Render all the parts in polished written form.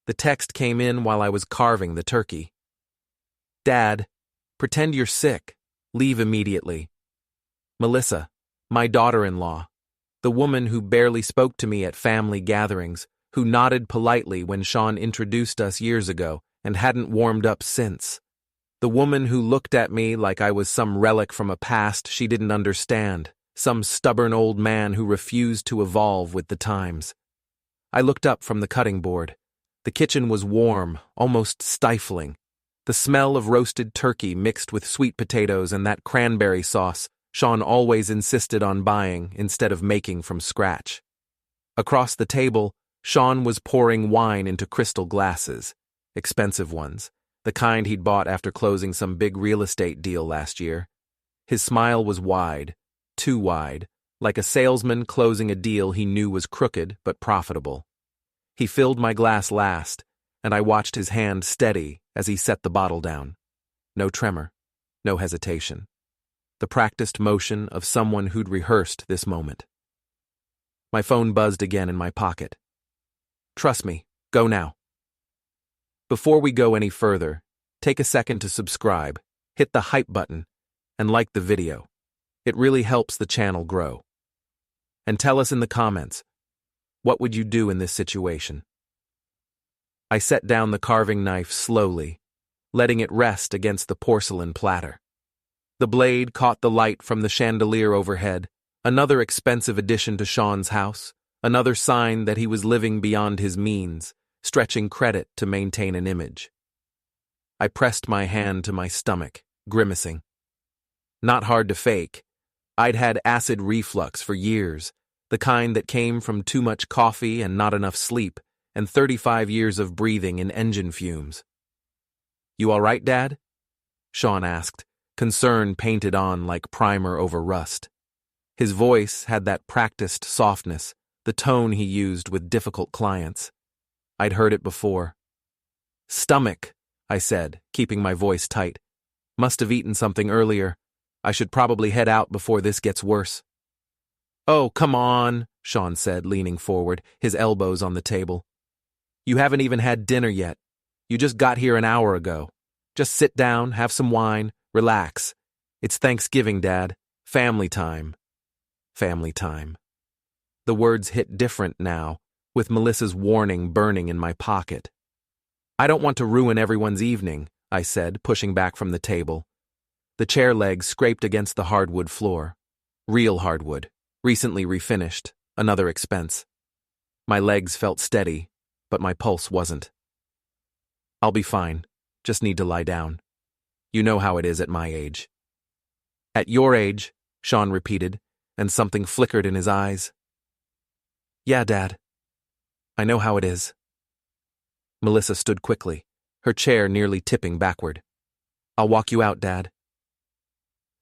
The text came in while I was carving the turkey. Dad, pretend you're sick. Leave immediately. Melissa, my daughter-in-law, the woman who barely spoke to me at family gatherings, who nodded politely when Shawn introduced us years ago and hadn't warmed up since. The woman who looked at me like I was some relic from a past she didn't understand, some stubborn old man who refused to evolve with the times. I looked up from the cutting board. The kitchen was warm, almost stifling. The smell of roasted turkey mixed with sweet potatoes and that cranberry sauce Shawn always insisted on buying instead of making from scratch. Across the table, Shawn was pouring wine into crystal glasses, expensive ones, the kind he'd bought after closing some big real estate deal last year. His smile was wide, too wide, like a salesman closing a deal he knew was crooked but profitable. He filled my glass last, and I watched his hand steady as he set the bottle down. No tremor, no hesitation. The practiced motion of someone who'd rehearsed this moment. My phone buzzed again in my pocket. Trust me, go now. Before we go any further, take a second to subscribe, hit the hype button, and like the video. It really helps the channel grow. And tell us in the comments, what would you do in this situation? I set down the carving knife slowly, letting it rest against the porcelain platter. The blade caught the light from the chandelier overhead, another expensive addition to Shawn's house, another sign that he was living beyond his means, stretching credit to maintain an image. I pressed my hand to my stomach, grimacing. Not hard to fake. I'd had acid reflux for years, the kind that came from too much coffee and not enough sleep, and 35 years of breathing in engine fumes. You all right, Dad? Shawn asked, concern painted on like primer over rust. His voice had that practiced softness, the tone he used with difficult clients. I'd heard it before. Stomach, I said, keeping my voice tight. Must have eaten something earlier. I should probably head out before this gets worse. Oh, come on, Shawn said, leaning forward, his elbows on the table. You haven't even had dinner yet. You just got here an hour ago. Just sit down, have some wine, relax. It's Thanksgiving, Dad. Family time. Family time. The words hit different now, with Melissa's warning burning in my pocket. I don't want to ruin everyone's evening, I said, pushing back from the table. The chair legs scraped against the hardwood floor. Real hardwood, recently refinished, another expense. My legs felt steady, but my pulse wasn't. I'll be fine, just need to lie down. You know how it is at my age. At your age, Shawn repeated, and something flickered in his eyes. Yeah, Dad. I know how it is. Melissa stood quickly, her chair nearly tipping backward. I'll walk you out, Dad.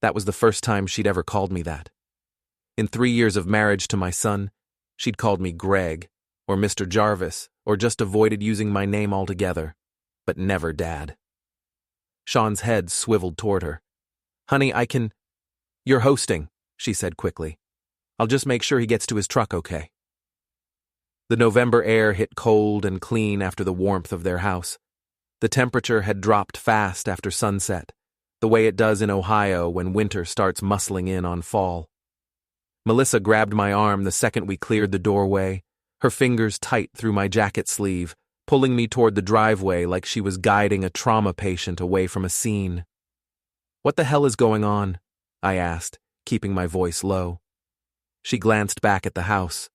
That was the first time she'd ever called me that. In 3 years of marriage to my son, she'd called me Greg, or Mr. Jarvis, or just avoided using my name altogether, but never Dad. Shawn's head swiveled toward her. Honey, You're hosting, she said quickly. I'll just make sure he gets to his truck okay. The November air hit cold and clean after the warmth of their house. The temperature had dropped fast after sunset, the way it does in Ohio when winter starts muscling in on fall. Melissa grabbed my arm the second we cleared the doorway, her fingers tight through my jacket sleeve, pulling me toward the driveway like she was guiding a trauma patient away from a scene. What the hell is going on? I asked, keeping my voice low. She glanced back at the house.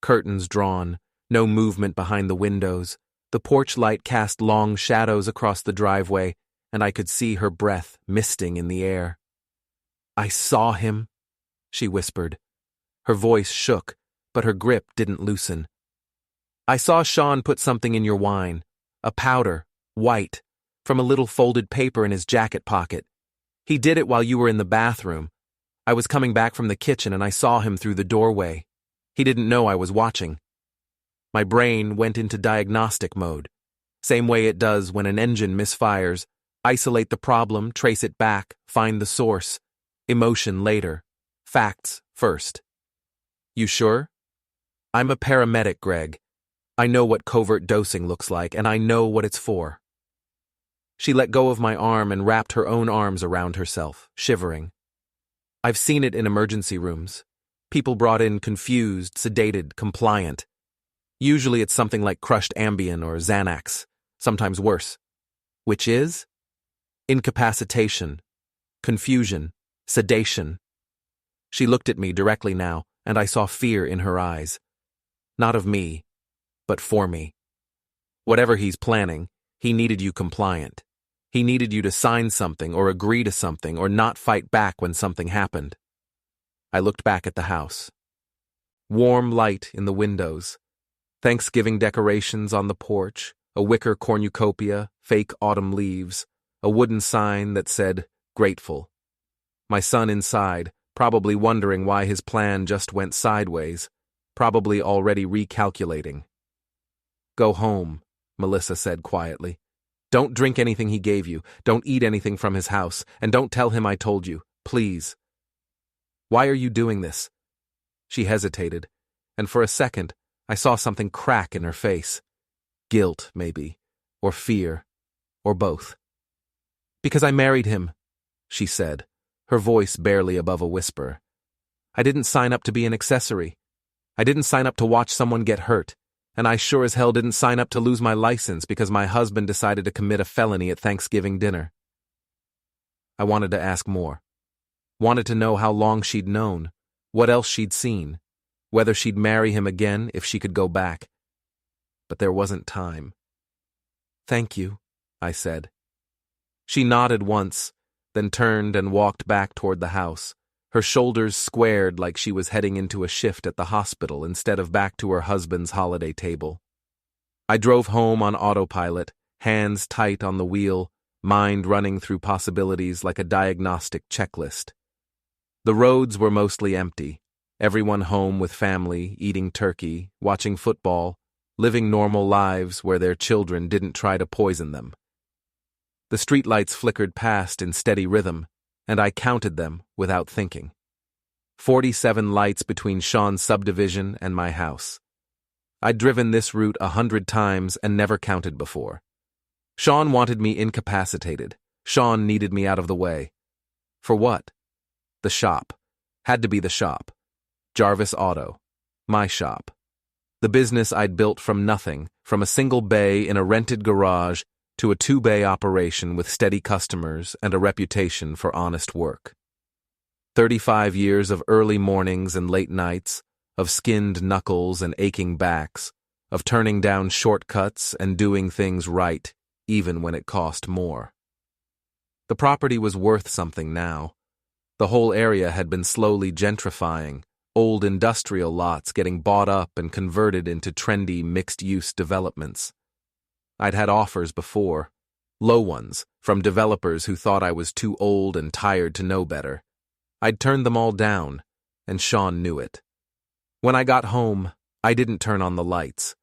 Curtains drawn, no movement behind the windows. The porch light cast long shadows across the driveway, and I could see her breath misting in the air. I saw him, she whispered. Her voice shook, but her grip didn't loosen. I saw Shawn put something in your wine, a powder, white, from a little folded paper in his jacket pocket. He did it while you were in the bathroom. I was coming back from the kitchen and I saw him through the doorway. He didn't know I was watching. My brain went into diagnostic mode, same way it does when an engine misfires. Isolate the problem, trace it back, find the source. Emotion later. Facts first. You sure? I'm a paramedic, Greg. I know what covert dosing looks like, and I know what it's for." She let go of my arm and wrapped her own arms around herself, shivering. "I've seen it in emergency rooms. People brought in confused, sedated, compliant. Usually it's something like crushed Ambien or Xanax, sometimes worse. Which is? Incapacitation, confusion, sedation." She looked at me directly now, and I saw fear in her eyes. Not of me, but for me. Whatever he's planning, he needed you compliant. He needed you to sign something or agree to something or not fight back when something happened. I looked back at the house. Warm light in the windows, Thanksgiving decorations on the porch, a wicker cornucopia, fake autumn leaves, a wooden sign that said, "Grateful." My son inside, probably wondering why his plan just went sideways, probably already recalculating. "Go home," Melissa said quietly. "Don't drink anything he gave you, don't eat anything from his house, and don't tell him I told you, please." "Why are you doing this?" She hesitated, and for a second, I saw something crack in her face. Guilt, maybe, or fear, or both. "Because I married him," she said, her voice barely above a whisper. "I didn't sign up to be an accessory. I didn't sign up to watch someone get hurt, and I sure as hell didn't sign up to lose my license because my husband decided to commit a felony at Thanksgiving dinner." I wanted to ask more. Wanted to know how long she'd known, what else she'd seen, whether she'd marry him again if she could go back. But there wasn't time. "Thank you," I said. She nodded once, then turned and walked back toward the house, her shoulders squared like she was heading into a shift at the hospital instead of back to her husband's holiday table. I drove home on autopilot, hands tight on the wheel, mind running through possibilities like a diagnostic checklist. The roads were mostly empty, everyone home with family, eating turkey, watching football, living normal lives where their children didn't try to poison them. The streetlights flickered past in steady rhythm, and I counted them without thinking. 47 lights between Shawn's subdivision and my house. I'd driven this route 100 times and never counted before. Shawn wanted me incapacitated. Shawn needed me out of the way. For what? The shop. Had to be the shop. Jarvis Auto. My shop. The business I'd built from nothing, from a single bay in a rented garage to a 2-bay operation with steady customers and a reputation for honest work. 35 years of early mornings and late nights, of skinned knuckles and aching backs, of turning down shortcuts and doing things right, even when it cost more. The property was worth something now. The whole area had been slowly gentrifying, old industrial lots getting bought up and converted into trendy mixed-use developments. I'd had offers before, low ones, from developers who thought I was too old and tired to know better. I'd turned them all down, and Shawn knew it. When I got home, I didn't turn on the lights.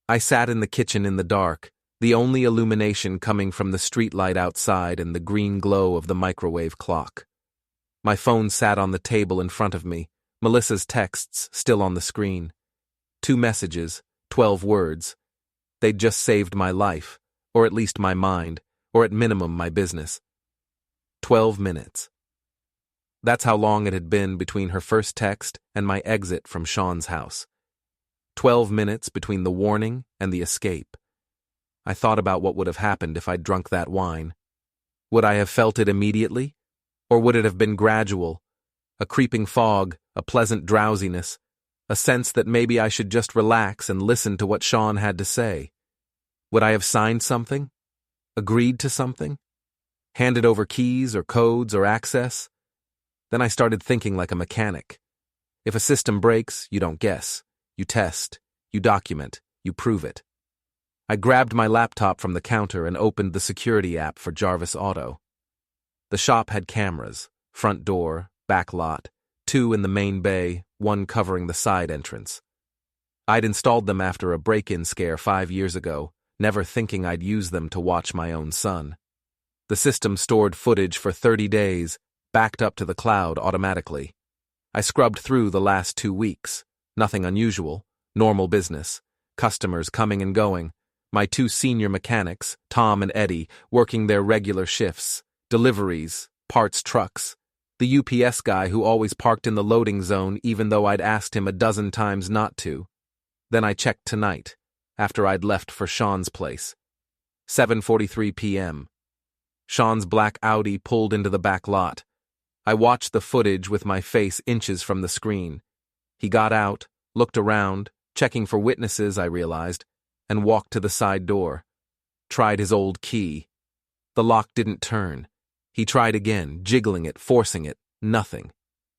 I sat in the kitchen in the dark, the only illumination coming from the streetlight outside and the green glow of the microwave clock. My phone sat on the table in front of me, Melissa's texts still on the screen. 2 messages, 12 words. They'd just saved my life, or at least my mind, or at minimum my business. 12 minutes. That's how long it had been between her first text and my exit from Shawn's house. 12 minutes between the warning and the escape. I thought about what would have happened if I'd drunk that wine. Would I have felt it immediately? Or would it have been gradual? A creeping fog, a pleasant drowsiness, a sense that maybe I should just relax and listen to what Shawn had to say. Would I have signed something? Agreed to something? Handed over keys or codes or access? Then I started thinking like a mechanic. If a system breaks, you don't guess. You test, you document, you prove it. I grabbed my laptop from the counter and opened the security app for Jarvis Auto. The shop had cameras, front door, back lot, 2 in the main bay, 1 covering the side entrance. I'd installed them after a break-in scare 5 years ago, never thinking I'd use them to watch my own son. The system stored footage for 30 days, backed up to the cloud automatically. I scrubbed through the last 2 weeks. Nothing unusual, normal business. customers coming and going, my two senior mechanics, Tom and Eddie, working their regular shifts, deliveries, parts trucks, the UPS guy who always parked in the loading zone even though I'd asked him a dozen times not to. Then I checked tonight, after I'd left for Shawn's place. 7:43 p.m. Shawn's black Audi pulled into the back lot. I watched the footage with my face inches from the screen. He got out, looked around, checking for witnesses, I realized, and walked to the side door. Tried his old key. The lock didn't turn. He tried again, jiggling it, forcing it. Nothing.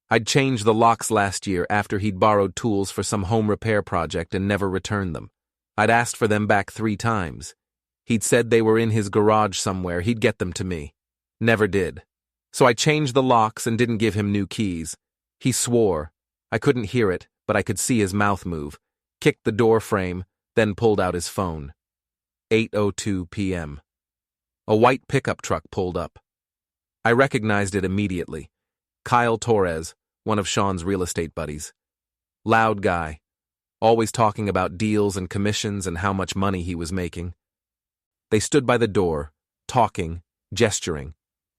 I'd changed the locks last year after he'd borrowed tools for some home repair project and never returned them. I'd asked for them back 3 times. He'd said they were in his garage somewhere, he'd get them to me. Never did. So I changed the locks and didn't give him new keys. He swore. I couldn't hear it, but I could see his mouth move. Kicked the door frame, then pulled out his phone. 8:02 p.m. A white pickup truck pulled up. I recognized it immediately. Kyle Torres, one of Shawn's real estate buddies. Loud guy, always talking about deals and commissions and how much money he was making. They stood by the door, talking, gesturing.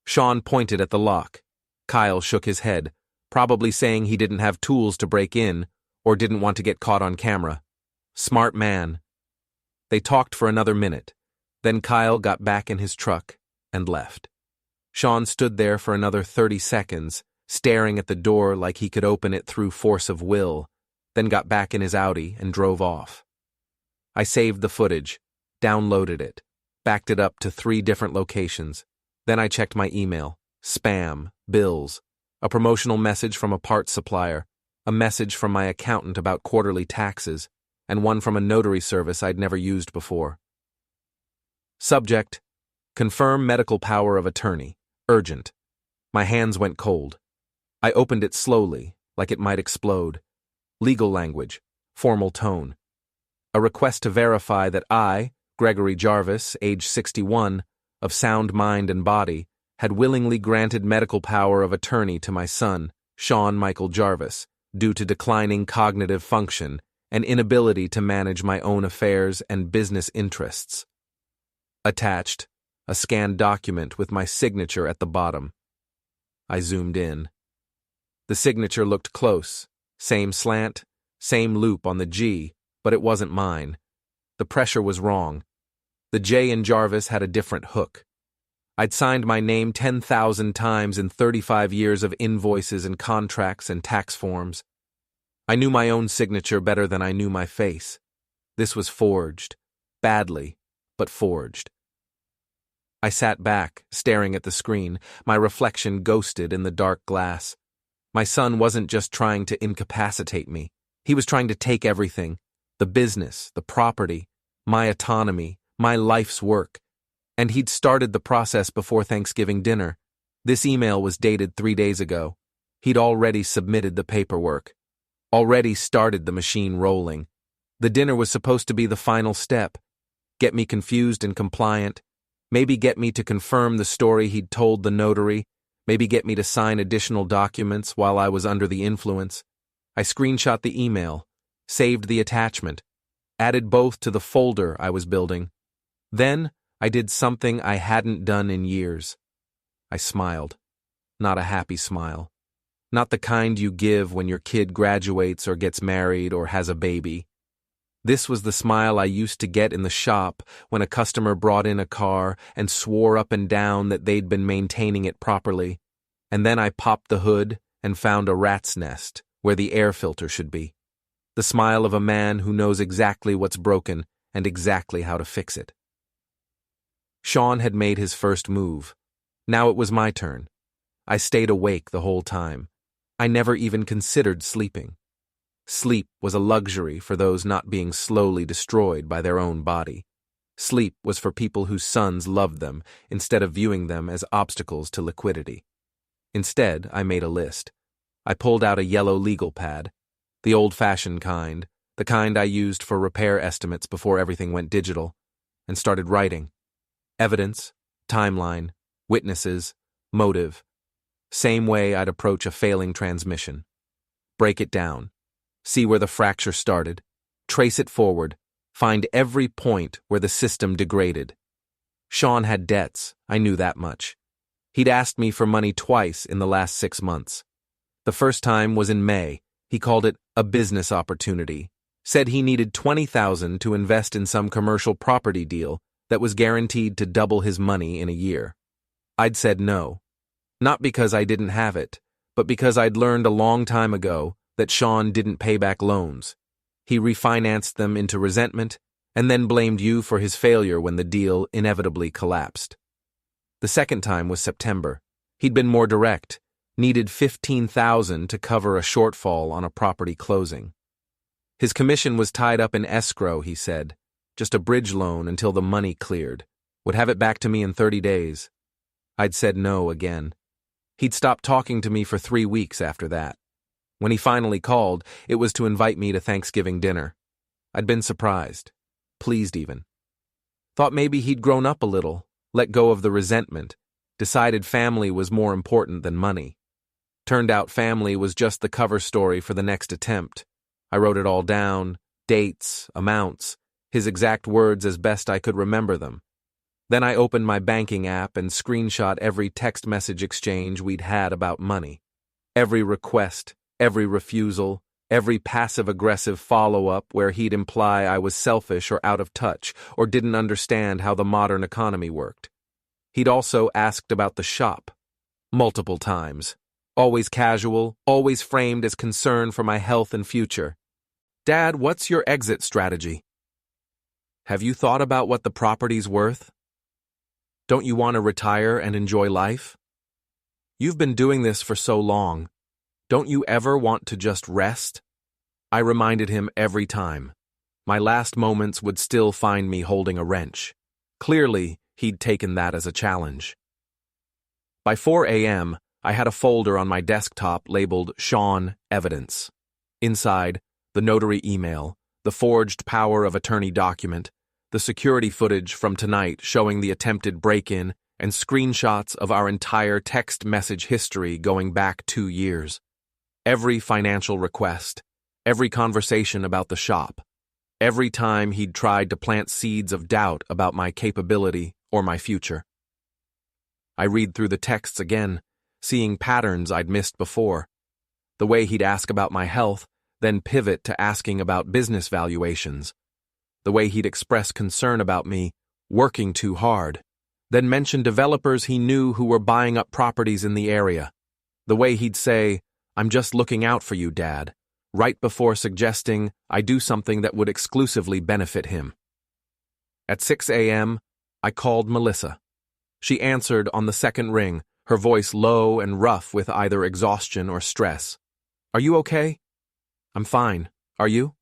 Shawn pointed at the lock. Kyle shook his head, probably saying he didn't have tools to break in or didn't want to get caught on camera. Smart man. They talked for another minute. Then Kyle got back in his truck and left. Shawn stood there for another 30 seconds, staring at the door like he could open it through force of will, then got back in his Audi and drove off. I saved the footage, downloaded it, backed it up to 3 different locations. Then I checked my email, spam, bills, a promotional message from a parts supplier, a message from my accountant about quarterly taxes, and one from a notary service I'd never used before. Subject: confirm medical power of attorney. Urgent. My hands went cold. I opened it slowly, like it might explode. Legal language. Formal tone. A request to verify that I, Gregory Jarvis, age 61, of sound mind and body, had willingly granted medical power of attorney to my son, Shawn Michael Jarvis, due to declining cognitive function and inability to manage my own affairs and business interests. Attached, a scanned document with my signature at the bottom. I zoomed in. The signature looked close, same slant, same loop on the G, but it wasn't mine. The pressure was wrong. The J in Jarvis had a different hook. I'd signed my name 10,000 times in 35 years of invoices and contracts and tax forms. I knew my own signature better than I knew my face. This was forged. Badly, but forged. I sat back, staring at the screen, my reflection ghosted in the dark glass. My son wasn't just trying to incapacitate me. He was trying to take everything, the business, the property, my autonomy, my life's work. And he'd started the process before Thanksgiving dinner. This email was dated 3 days ago. He'd already submitted the paperwork. Already started the machine rolling. The dinner was supposed to be the final step. Get me confused and compliant. Maybe get me to confirm the story he'd told the notary. Maybe get me to sign additional documents while I was under the influence. I screenshot the email, saved the attachment, added both to the folder I was building. Then I did something I hadn't done in years. I smiled. Not a happy smile. Not the kind you give when your kid graduates or gets married or has a baby. This was the smile I used to get in the shop when a customer brought in a car and swore up and down that they'd been maintaining it properly, and then I popped the hood and found a rat's nest where the air filter should be. The smile of a man who knows exactly what's broken and exactly how to fix it. Shawn had made his first move. Now it was my turn. I stayed awake the whole time. I never even considered sleeping. Sleep was a luxury for those not being slowly destroyed by their own body. Sleep was for people whose sons loved them instead of viewing them as obstacles to liquidity. Instead, I made a list. I pulled out a yellow legal pad, the old-fashioned kind, the kind I used for repair estimates before everything went digital, and started writing. Evidence, timeline, witnesses, motive. Same way I'd approach a failing transmission. Break it down. See where the fracture started. Trace it forward. Find every point where the system degraded. Shawn had debts, I knew that much. He'd asked me for money twice in the last 6 months. The first time was in May. He called it a business opportunity. Said he needed $20,000 to invest in some commercial property deal that was guaranteed to double his money in a year. I'd said no. Not because I didn't have it, but because I'd learned a long time ago that Shawn didn't pay back loans. He refinanced them into resentment and then blamed you for his failure when the deal inevitably collapsed. The second time was September. He'd been more direct, needed $15,000 to cover a shortfall on a property closing. His commission was tied up in escrow, he said, just a bridge loan until the money cleared. Would have it back to me in 30 days. I'd said no again. He'd stopped talking to me for 3 weeks after that. When he finally called, it was to invite me to Thanksgiving dinner. I'd been surprised, pleased even. Thought maybe he'd grown up a little, let go of the resentment, decided family was more important than money. Turned out family was just the cover story for the next attempt. I wrote it all down, dates, amounts, his exact words as best I could remember them. Then I opened my banking app and screenshot every text message exchange we'd had about money. Every request, every refusal, every passive-aggressive follow-up where he'd imply I was selfish or out of touch or didn't understand how the modern economy worked. He'd also asked about the shop. Multiple times. Always casual, always framed as concern for my health and future. Dad, what's your exit strategy? Have you thought about what the property's worth? Don't you want to retire and enjoy life? You've been doing this for so long. Don't you ever want to just rest? I reminded him every time. My last moments would still find me holding a wrench. Clearly, he'd taken that as a challenge. By 4 a.m., I had a folder on my desktop labeled Shawn Evidence. Inside, the notary email, the forged power of attorney document, the security footage from tonight showing the attempted break-in, and screenshots of our entire text message history going back 2 years. Every financial request, every conversation about the shop, every time he'd tried to plant seeds of doubt about my capability or my future. I read through the texts again, seeing patterns I'd missed before. The way he'd ask about my health, then pivot to asking about business valuations. The way he'd express concern about me, working too hard, then mention developers he knew who were buying up properties in the area. The way he'd say, "I'm just looking out for you, Dad," right before suggesting I do something that would exclusively benefit him. At 6 a.m., I called Melissa. She answered on the second ring, her voice low and rough with either exhaustion or stress. "Are you okay?" "I'm fine. Are you?"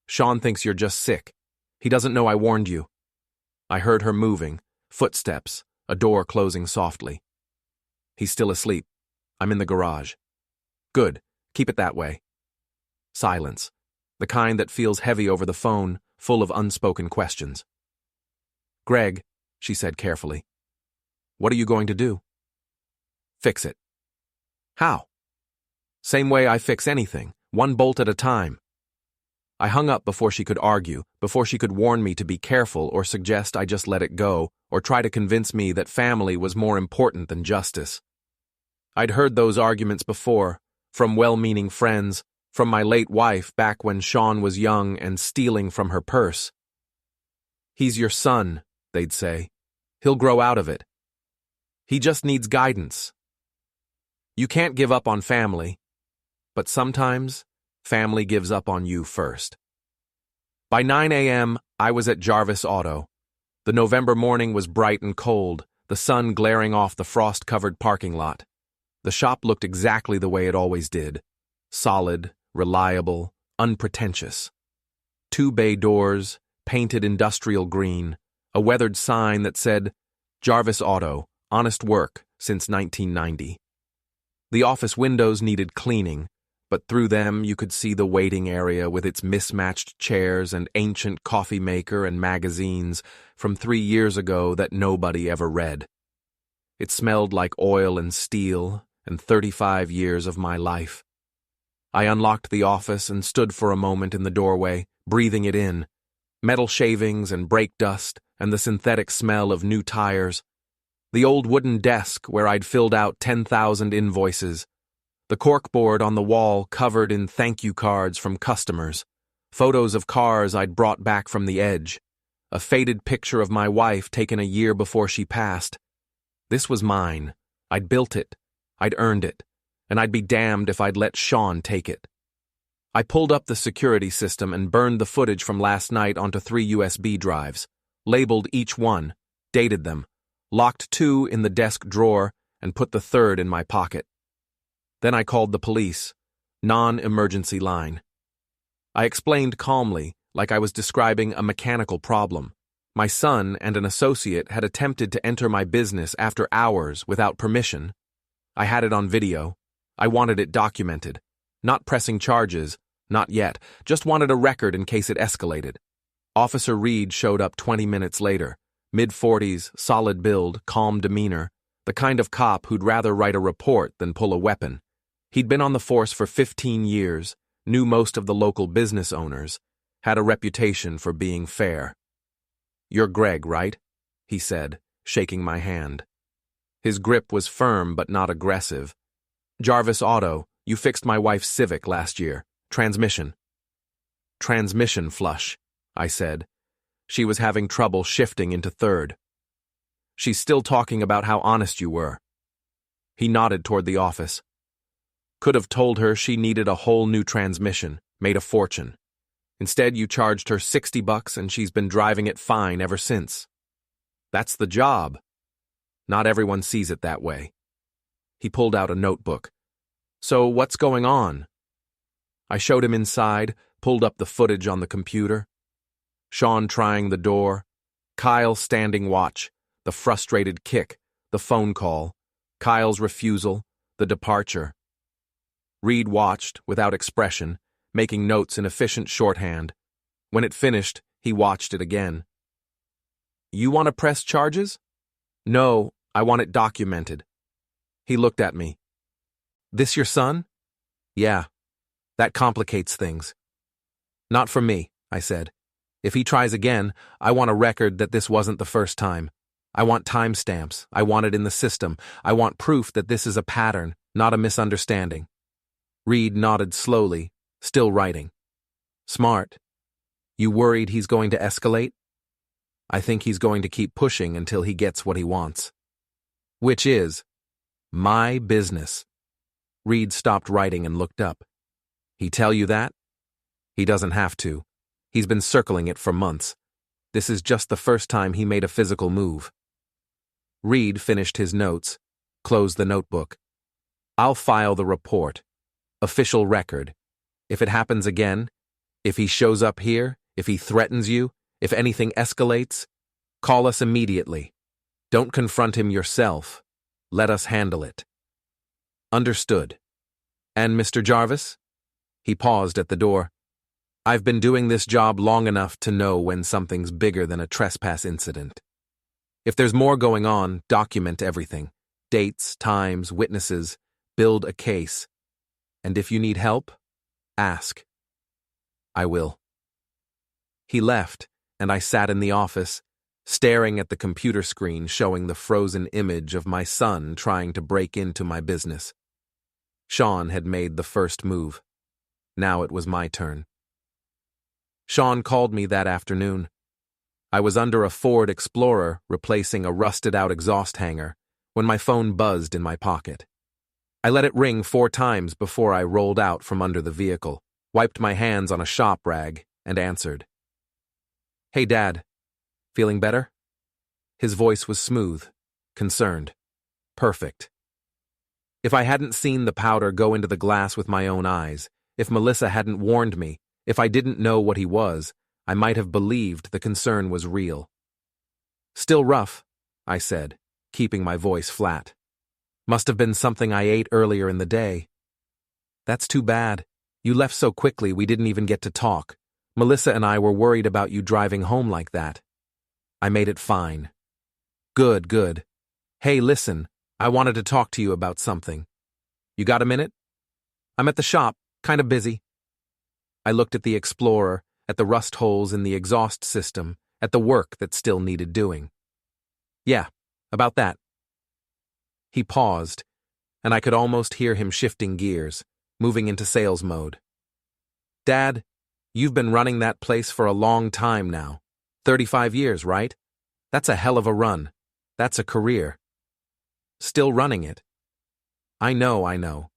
"Shawn thinks you're just sick. He doesn't know I warned you." I heard her moving, footsteps, a door closing softly. "He's still asleep. I'm in the garage." "Good. Keep it that way." Silence, the kind that feels heavy over the phone, full of unspoken questions. "Greg," she said carefully, "what are you going to do?" "Fix it." "How?" "Same way I fix anything, one bolt at a time." I hung up before she could argue, before she could warn me to be careful or suggest I just let it go, or try to convince me that family was more important than justice. I'd heard those arguments before, from well-meaning friends, from my late wife back when Shawn was young and stealing from her purse. "He's your son," they'd say. "He'll grow out of it. He just needs guidance." You can't give up on family, but sometimes family gives up on you first. By 9 a.m., I was at Jarvis Auto. The November morning was bright and cold, the sun glaring off the frost-covered parking lot. The shop looked exactly the way it always did. Solid, reliable, unpretentious. 2 bay doors, painted industrial green, a weathered sign that said, "Jarvis Auto, honest work since 1990. The office windows needed cleaning, but through them you could see the waiting area with its mismatched chairs and ancient coffee maker and magazines from 3 years ago that nobody ever read. It smelled like oil and steel and 35 years of my life. I unlocked the office and stood for a moment in the doorway, breathing it in. Metal shavings and brake dust and the synthetic smell of new tires. The old wooden desk where I'd filled out 10,000 invoices. The corkboard on the wall covered in thank you cards from customers. Photos of cars I'd brought back from the edge. A faded picture of my wife taken a year before she passed. This was mine. I'd built it. I'd earned it. And I'd be damned if I'd let Shawn take it. I pulled up the security system and burned the footage from last night onto 3 USB drives, labeled each one, dated them, locked 2 in the desk drawer, and put the 3rd in my pocket. Then I called the police, non-emergency line. I explained calmly, like I was describing a mechanical problem. My son and an associate had attempted to enter my business after hours without permission. I had it on video. I wanted it documented. Not pressing charges, not yet, just wanted a record in case it escalated. Officer Reed showed up 20 minutes later, mid-40s, solid build, calm demeanor, the kind of cop who'd rather write a report than pull a weapon. He'd been on the force for 15 years, knew most of the local business owners, had a reputation for being fair. "You're Greg, right?" he said, shaking my hand. His grip was firm but not aggressive. "Jarvis Auto, you fixed my wife's Civic last year. Transmission." "Transmission flush," I said. She was having trouble shifting into 3rd. "She's still talking about how honest you were." He nodded toward the office. "Could have told her she needed a whole new transmission, made a fortune. Instead, you charged her $60 and she's been driving it fine ever since. That's the job. Not everyone sees it that way." He pulled out a notebook. "So what's going on?" I showed him inside, pulled up the footage on the computer. Shawn trying the door, Kyle standing watch, the frustrated kick, the phone call, Kyle's refusal, the departure. Reed watched, without expression, making notes in efficient shorthand. When it finished, he watched it again. "You want to press charges?" "No, I want it documented." He looked at me. "This your son?" "Yeah. That complicates things." "Not for me," I said. "If he tries again, I want a record that this wasn't the first time. I want timestamps. I want it in the system. I want proof that this is a pattern, not a misunderstanding." Reed nodded slowly, still writing. "Smart. You worried he's going to escalate?" "I think he's going to keep pushing until he gets what he wants." "Which is my business." Reed stopped writing and looked up. "He tell you that?" "He doesn't have to. He's been circling it for months. This is just the first time he made a physical move." Reed finished his notes, closed the notebook. "I'll file the report. Official record. If it happens again, if he shows up here, if he threatens you, if anything escalates, call us immediately. Don't confront him yourself. Let us handle it." "Understood. And Mr. Jarvis?" He paused at the door. "I've been doing this job long enough to know when something's bigger than a trespass incident. If there's more going on, document everything. Dates, times, witnesses. Build a case. And if you need help, ask." "I will." He left, and I sat in the office, staring at the computer screen showing the frozen image of my son trying to break into my business. Shawn had made the first move. Now it was my turn. Shawn called me that afternoon. I was under a Ford Explorer replacing a rusted-out exhaust hanger when my phone buzzed in my pocket. I let it ring 4 times before I rolled out from under the vehicle, wiped my hands on a shop rag, and answered. "Hey, Dad. Feeling better?" His voice was smooth, concerned. Perfect. If I hadn't seen the powder go into the glass with my own eyes, if Melissa hadn't warned me, if I didn't know what he was, I might have believed the concern was real. "Still rough," I said, keeping my voice flat. "Must have been something I ate earlier in the day." "That's too bad. You left so quickly we didn't even get to talk. Melissa and I were worried about you driving home like that." "I made it fine." Good, good. "Hey, listen, I wanted to talk to you about something. You got a minute?" "I'm at the shop, kind of busy." I looked at the Explorer, at the rust holes in the exhaust system, at the work that still needed doing. Yeah, about that. He paused, and I could almost hear him shifting gears, moving into sales mode. Dad, you've been running that place for a long time now. 35 years, right? That's a hell of a run. That's a career. Still running it. I know.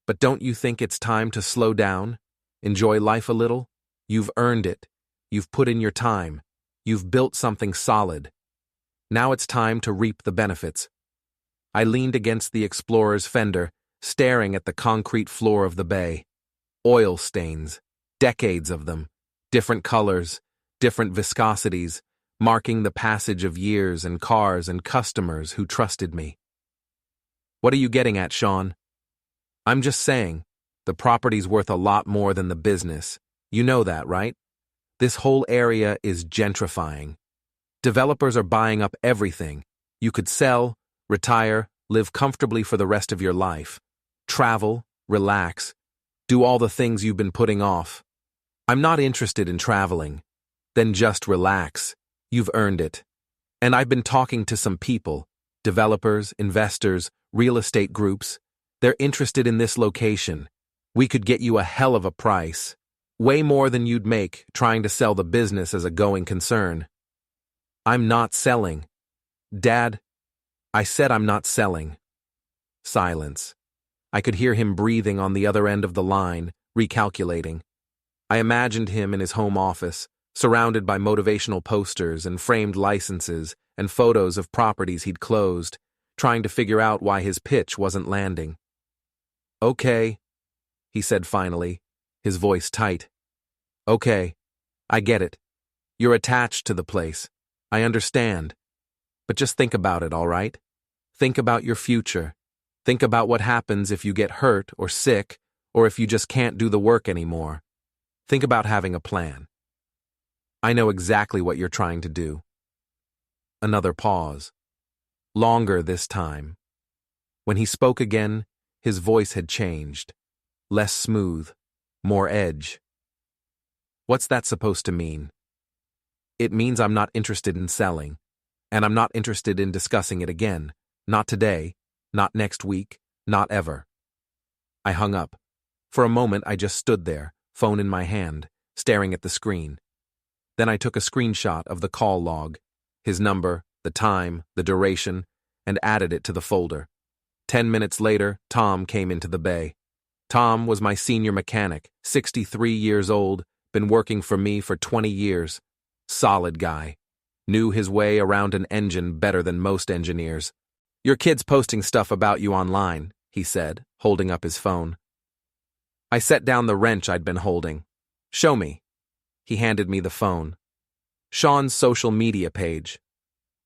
But don't you think it's time to slow down? Enjoy life a little? You've earned it. You've put in your time. You've built something solid. Now it's time to reap the benefits. I leaned against the Explorer's fender, staring at the concrete floor of the bay. Oil stains, decades of them, different colors, different viscosities, marking the passage of years and cars and customers who trusted me. What are you getting at, Shawn? I'm just saying, the property's worth a lot more than the business. You know that, right? This whole area is gentrifying. Developers are buying up everything. You could sell, retire, live comfortably for the rest of your life. Travel, relax, do all the things you've been putting off. I'm not interested in traveling. Then just relax. You've earned it. And I've been talking to some people, developers, investors, real estate groups. They're interested in this location. We could get you a hell of a price. Way more than you'd make trying to sell the business as a going concern. I'm not selling. Dad, I said I'm not selling. Silence. I could hear him breathing on the other end of the line, recalculating. I imagined him in his home office, surrounded by motivational posters and framed licenses and photos of properties he'd closed, trying to figure out why his pitch wasn't landing. Okay, he said finally, his voice tight. Okay, I get it. You're attached to the place. I understand. But just think about it, all right? Think about your future. Think about what happens if you get hurt or sick, or if you just can't do the work anymore. Think about having a plan. I know exactly what you're trying to do. Another pause. Longer this time. When he spoke again, his voice had changed. Less smooth, more edge. What's that supposed to mean? It means I'm not interested in selling, and I'm not interested in discussing it again. Not today, not next week, not ever. I hung up. For a moment, I just stood there, phone in my hand, staring at the screen. Then I took a screenshot of the call log, his number, the time, the duration, and added it to the folder. 10 minutes later, Tom came into the bay. Tom was my senior mechanic, 63 years old, been working for me for 20 years. Solid guy. Knew his way around an engine better than most engineers. Your kid's posting stuff about you online, he said, holding up his phone. I set down the wrench I'd been holding. Show me. He handed me the phone. Shawn's social media page.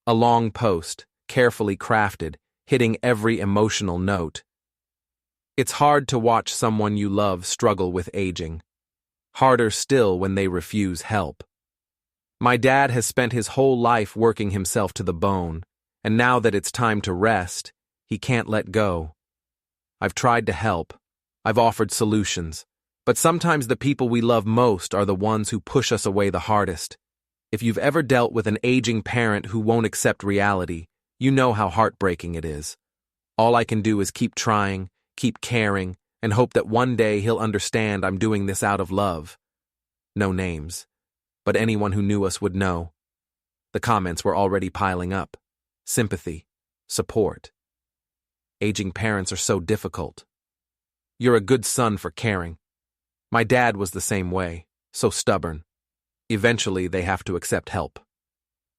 A long post, carefully crafted, hitting every emotional note. It's hard to watch someone you love struggle with aging. Harder still when they refuse help. My dad has spent his whole life working himself to the bone, and now that it's time to rest, he can't let go. I've tried to help. I've offered solutions. But sometimes the people we love most are the ones who push us away the hardest. If you've ever dealt with an aging parent who won't accept reality, you know how heartbreaking it is. All I can do is keep trying, keep caring, and hope that one day he'll understand I'm doing this out of love. No names, but anyone who knew us would know. The comments were already piling up. Sympathy, support. Aging parents are so difficult. You're a good son for caring. My dad was the same way, so stubborn. Eventually, they have to accept help.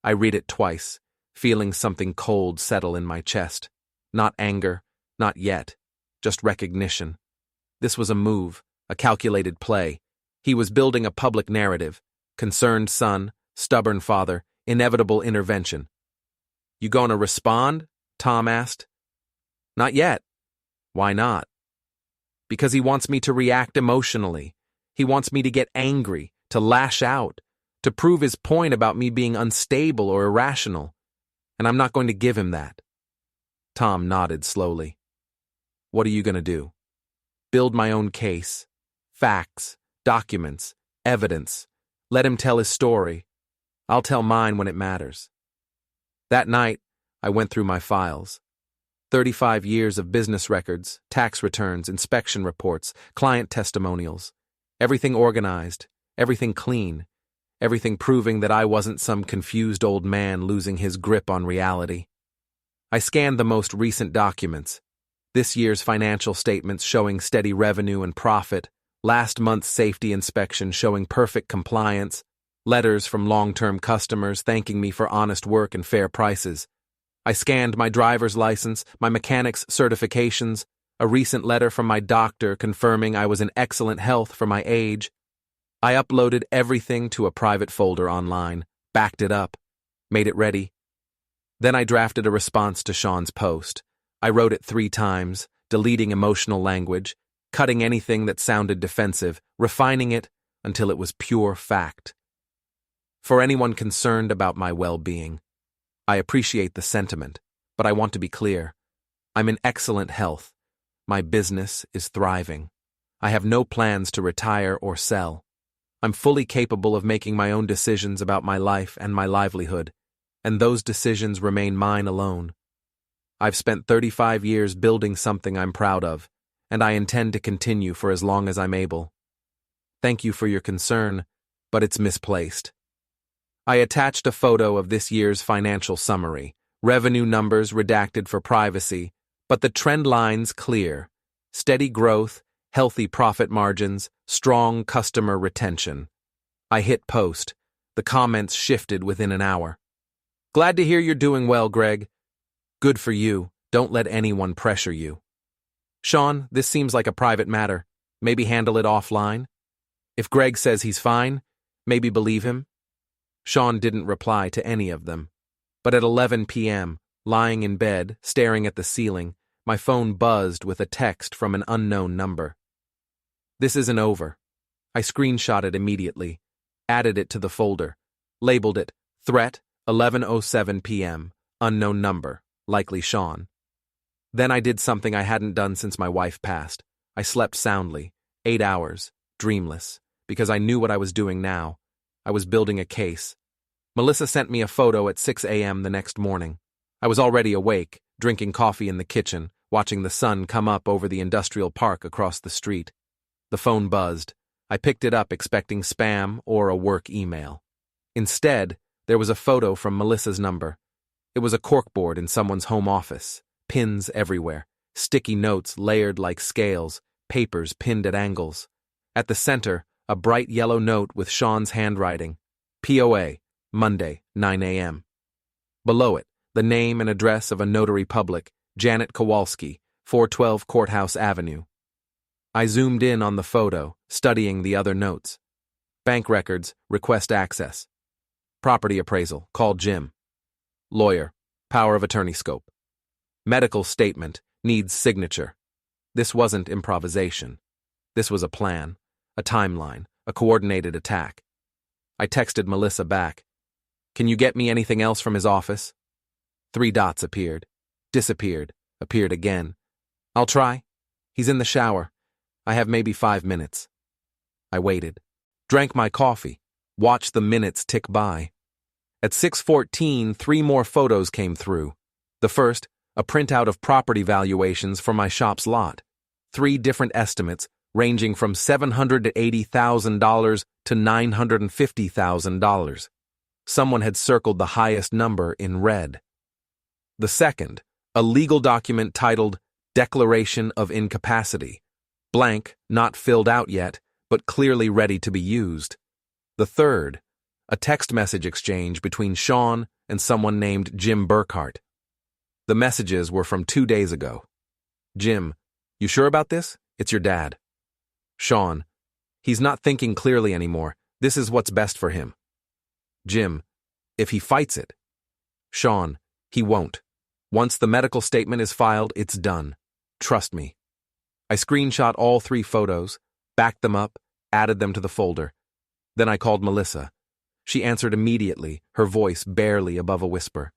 I read it twice, feeling something cold settle in my chest. Not anger, not yet, just recognition. This was a move, a calculated play. He was building a public narrative. Concerned son, stubborn father, inevitable intervention. You gonna respond? Tom asked. Not yet. Why not? Because he wants me to react emotionally. He wants me to get angry, to lash out, to prove his point about me being unstable or irrational. And I'm not going to give him that. Tom nodded slowly. What are you going to do? Build my own case. Facts, documents, evidence. Let him tell his story. I'll tell mine when it matters. That night, I went through my files. 35 years of business records, tax returns, inspection reports, client testimonials. Everything organized, everything clean, everything proving that I wasn't some confused old man losing his grip on reality. I scanned the most recent documents. This year's financial statements showing steady revenue and profit, last month's safety inspection showing perfect compliance, letters from long-term customers thanking me for honest work and fair prices. I scanned my driver's license, my mechanic's certifications, a recent letter from my doctor confirming I was in excellent health for my age. I uploaded everything to a private folder online, backed it up, made it ready. Then I drafted a response to Shawn's post. I wrote it 3 times, deleting emotional language, cutting anything that sounded defensive, refining it until it was pure fact. For anyone concerned about my well-being, I appreciate the sentiment, but I want to be clear. I'm in excellent health. My business is thriving. I have no plans to retire or sell. I'm fully capable of making my own decisions about my life and my livelihood, and those decisions remain mine alone. I've spent 35 years building something I'm proud of, and I intend to continue for as long as I'm able. Thank you for your concern, but it's misplaced. I attached a photo of this year's financial summary, revenue numbers redacted for privacy, but the trend lines clear. Steady growth, healthy profit margins, strong customer retention. I hit post. The comments shifted within an hour. Glad to hear you're doing well, Greg. Good for you. Don't let anyone pressure you. Shawn, this seems like a private matter. Maybe handle it offline? If Greg says he's fine, maybe believe him? Shawn didn't reply to any of them. But at 11 p.m., lying in bed, staring at the ceiling, my phone buzzed with a text from an unknown number. This isn't over. I screenshot it immediately, added it to the folder, labeled it Threat 11:07 p.m., unknown number, likely Shawn. Then I did something I hadn't done since my wife passed. I slept soundly, 8 hours, dreamless, because I knew what I was doing now. I was building a case. Melissa sent me a photo at 6 a.m. the next morning. I was already awake, drinking coffee in the kitchen, watching the sun come up over the industrial park across the street. The phone buzzed. I picked it up expecting spam or a work email. Instead, there was a photo from Melissa's number. It was a corkboard in someone's home office, pins everywhere, sticky notes layered like scales, papers pinned at angles. At the center, a bright yellow note with Shawn's handwriting. POA, Monday, 9 a.m. Below it, the name and address of a notary public, Janet Kowalski, 412 Courthouse Avenue. I zoomed in on the photo, studying the other notes. Bank records, request access. Property appraisal, call Jim. Lawyer, power of attorney scope. Medical statement, needs signature. This wasn't improvisation. This was a plan, a timeline, a coordinated attack. I texted Melissa back. Can you get me anything else from his office? 3 dots appeared, disappeared, appeared again. I'll try. He's in the shower. I have maybe 5 minutes. I waited, drank my coffee, watched the minutes tick by. At 6:14, 3 more photos came through. The first, a printout of property valuations for my shop's lot. 3 different estimates, ranging from $780,000 to $950,000. Someone had circled the highest number in red. The second, a legal document titled Declaration of Incapacity. Blank, not filled out yet, but clearly ready to be used. The third, a text message exchange between Shawn and someone named Jim Burkhart. The messages were from 2 days ago. Jim, you sure about this? It's your dad. Shawn, he's not thinking clearly anymore. This is what's best for him. Jim, if he fights it. Shawn, he won't. Once the medical statement is filed, it's done. Trust me. I screenshot all 3 photos, backed them up, added them to the folder. Then I called Melissa. She answered immediately, her voice barely above a whisper.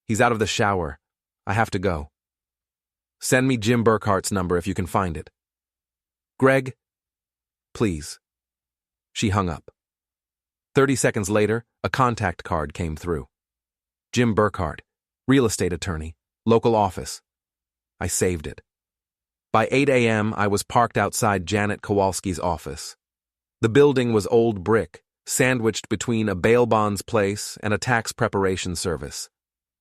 He's out of the shower. I have to go. Send me Jim Burkhart's number if you can find it. Greg, please. She hung up. 30 seconds later, a contact card came through. Jim Burkhart, real estate attorney, local office. I saved it. By 8 a.m., I was parked outside Janet Kowalski's office. The building was old brick, sandwiched between a bail bonds place and a tax preparation service,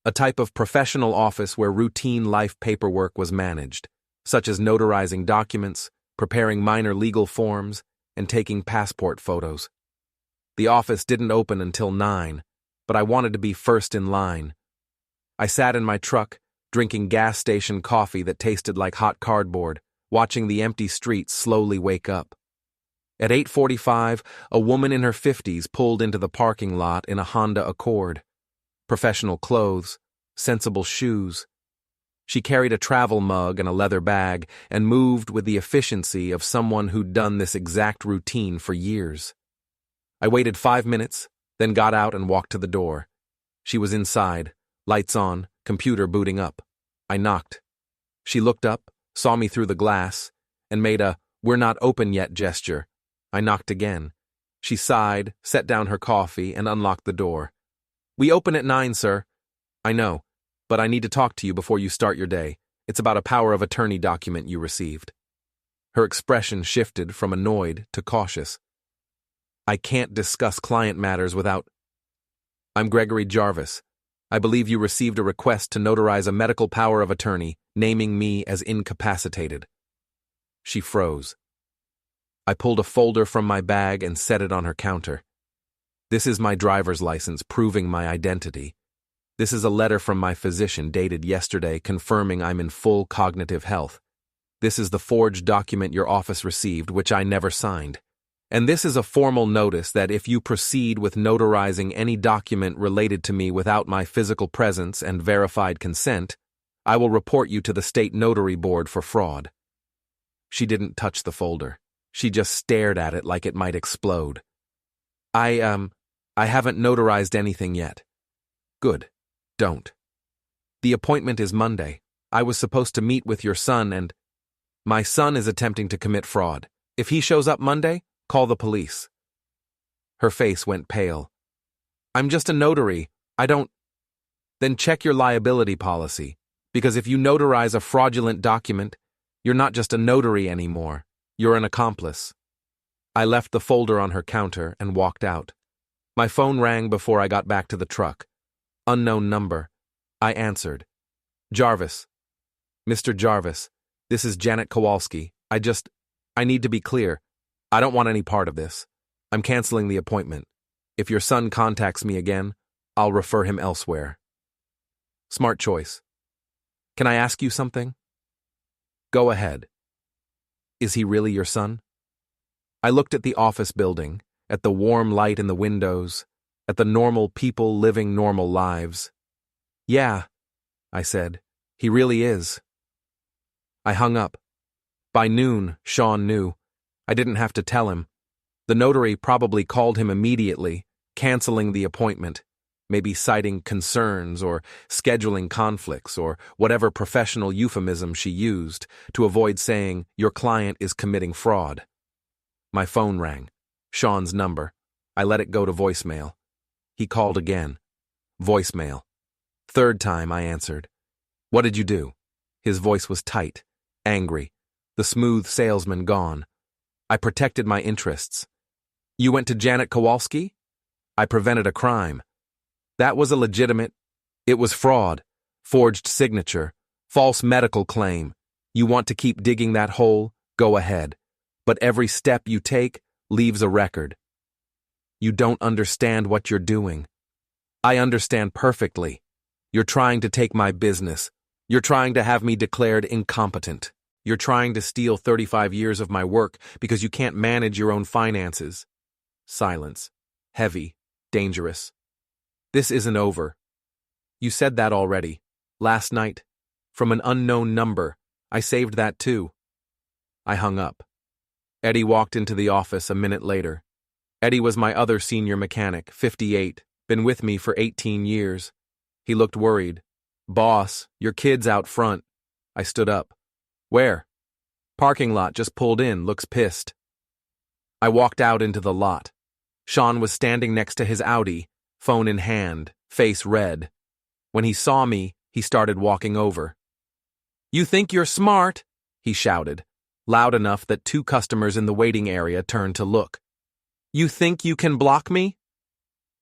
a type of professional office where routine life paperwork was managed, such as notarizing documents, preparing minor legal forms, and taking passport photos. The office didn't open until 9, but I wanted to be first in line. I sat in my truck, drinking gas station coffee that tasted like hot cardboard, watching the empty streets slowly wake up. At 8:45, a woman in her 50s pulled into the parking lot in a Honda Accord. Professional clothes, sensible shoes. She carried a travel mug and a leather bag and moved with the efficiency of someone who'd done this exact routine for years. I waited 5 minutes, then got out and walked to the door. She was inside, lights on, computer booting up. I knocked. She looked up, saw me through the glass, and made a "we're not open yet" gesture. I knocked again. She sighed, set down her coffee, and unlocked the door. "We open at 9, sir." "I know, but I need to talk to you before you start your day. It's about a power of attorney document you received." Her expression shifted from annoyed to cautious. "I can't discuss client matters without—" "I'm Gregory Jarvis. I believe you received a request to notarize a medical power of attorney, naming me as incapacitated." She froze. I pulled a folder from my bag and set it on her counter. "This is my driver's license proving my identity. This is a letter from my physician dated yesterday confirming I'm in full cognitive health. This is the forged document your office received, which I never signed. And this is a formal notice that if you proceed with notarizing any document related to me without my physical presence and verified consent, I will report you to the state notary board for fraud." She didn't touch the folder. She just stared at it like it might explode. I haven't notarized anything yet." "Good. Don't. The appointment is Monday. I was supposed to meet with your son and—" "My son is attempting to commit fraud. If he shows up Monday, call the police." Her face went pale. "I'm just a notary. I don't—" "Then check your liability policy, because if you notarize a fraudulent document, you're not just a notary anymore. You're an accomplice." I left the folder on her counter and walked out. My phone rang before I got back to the truck. Unknown number. I answered. "Jarvis." "Mr. Jarvis, this is Janet Kowalski. I need to be clear. I don't want any part of this. I'm canceling the appointment. If your son contacts me again, I'll refer him elsewhere." Smart choice. "Can I ask you something?" "Go ahead." "Is he really your son?" I looked at the office building, at the warm light in the windows, at the normal people living normal lives. "Yeah," I said, "he really is." I hung up. By noon, Shawn knew. I didn't have to tell him. The notary probably called him immediately, canceling the appointment, maybe citing concerns or scheduling conflicts or whatever professional euphemism she used to avoid saying, "Your client is committing fraud." My phone rang. Shawn's number. I let it go to voicemail. He called again. Voicemail. Third time I answered. "What did you do?" His voice was tight, angry, the smooth salesman gone. I protected my interests. "You went to Janet Kowalski?" "I prevented a crime." "That was a legitimate—" "It was fraud, forged signature, false medical claim. You want to keep digging that hole? Go ahead. But every step you take leaves a record." "You don't understand what you're doing." "I understand perfectly. You're trying to take my business. You're trying to have me declared incompetent. You're trying to steal 35 years of my work because you can't manage your own finances." Silence. Heavy. Dangerous. "This isn't over." "You said that already. Last night. From an unknown number. I saved that too." I hung up. Eddie walked into the office a minute later. Eddie was my other senior mechanic, 58, been with me for 18 years. He looked worried. "Boss, your kid's out front." I stood up. "Where?" "Parking lot, just pulled in, looks pissed." I walked out into the lot. Shawn was standing next to his Audi, phone in hand, face red. When he saw me, he started walking over. "You think you're smart?" he shouted, loud enough that 2 customers in the waiting area turned to look. "You think you can block me?"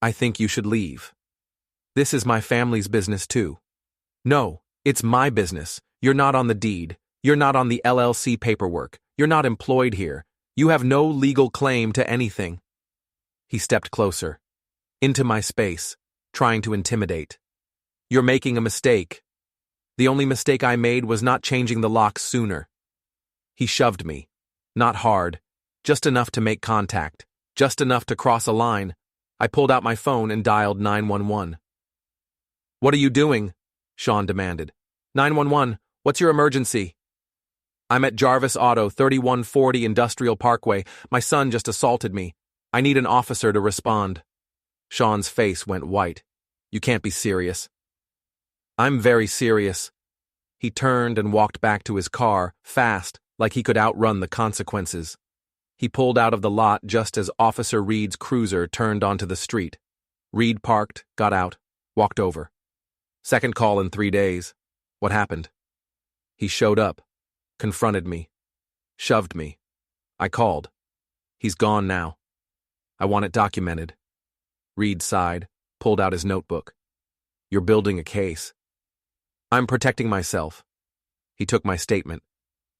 "I think you should leave. This is my family's business too." "No, it's my business. You're not on the deed. You're not on the LLC paperwork. You're not employed here. You have no legal claim to anything." He stepped closer, into my space, trying to intimidate. "You're making a mistake. The only mistake I made was not changing the locks sooner." He shoved me. Not hard, just enough to make contact, just enough to cross a line. I pulled out my phone and dialed 911. "What are you doing?" Shawn demanded. "911, what's your emergency?" "I'm at Jarvis Auto, 3140 Industrial Parkway. My son just assaulted me. I need an officer to respond." Shawn's face went white. "You can't be serious." "I'm very serious." He turned and walked back to his car, fast, like he could outrun the consequences. He pulled out of the lot just as Officer Reed's cruiser turned onto the street. Reed parked, got out, walked over. "Second call in 3 days. What happened?" He showed up, confronted me, shoved me. I called. "He's gone now. I want it documented." Reed sighed, pulled out his notebook. "You're building a case." "I'm protecting myself." He took my statement,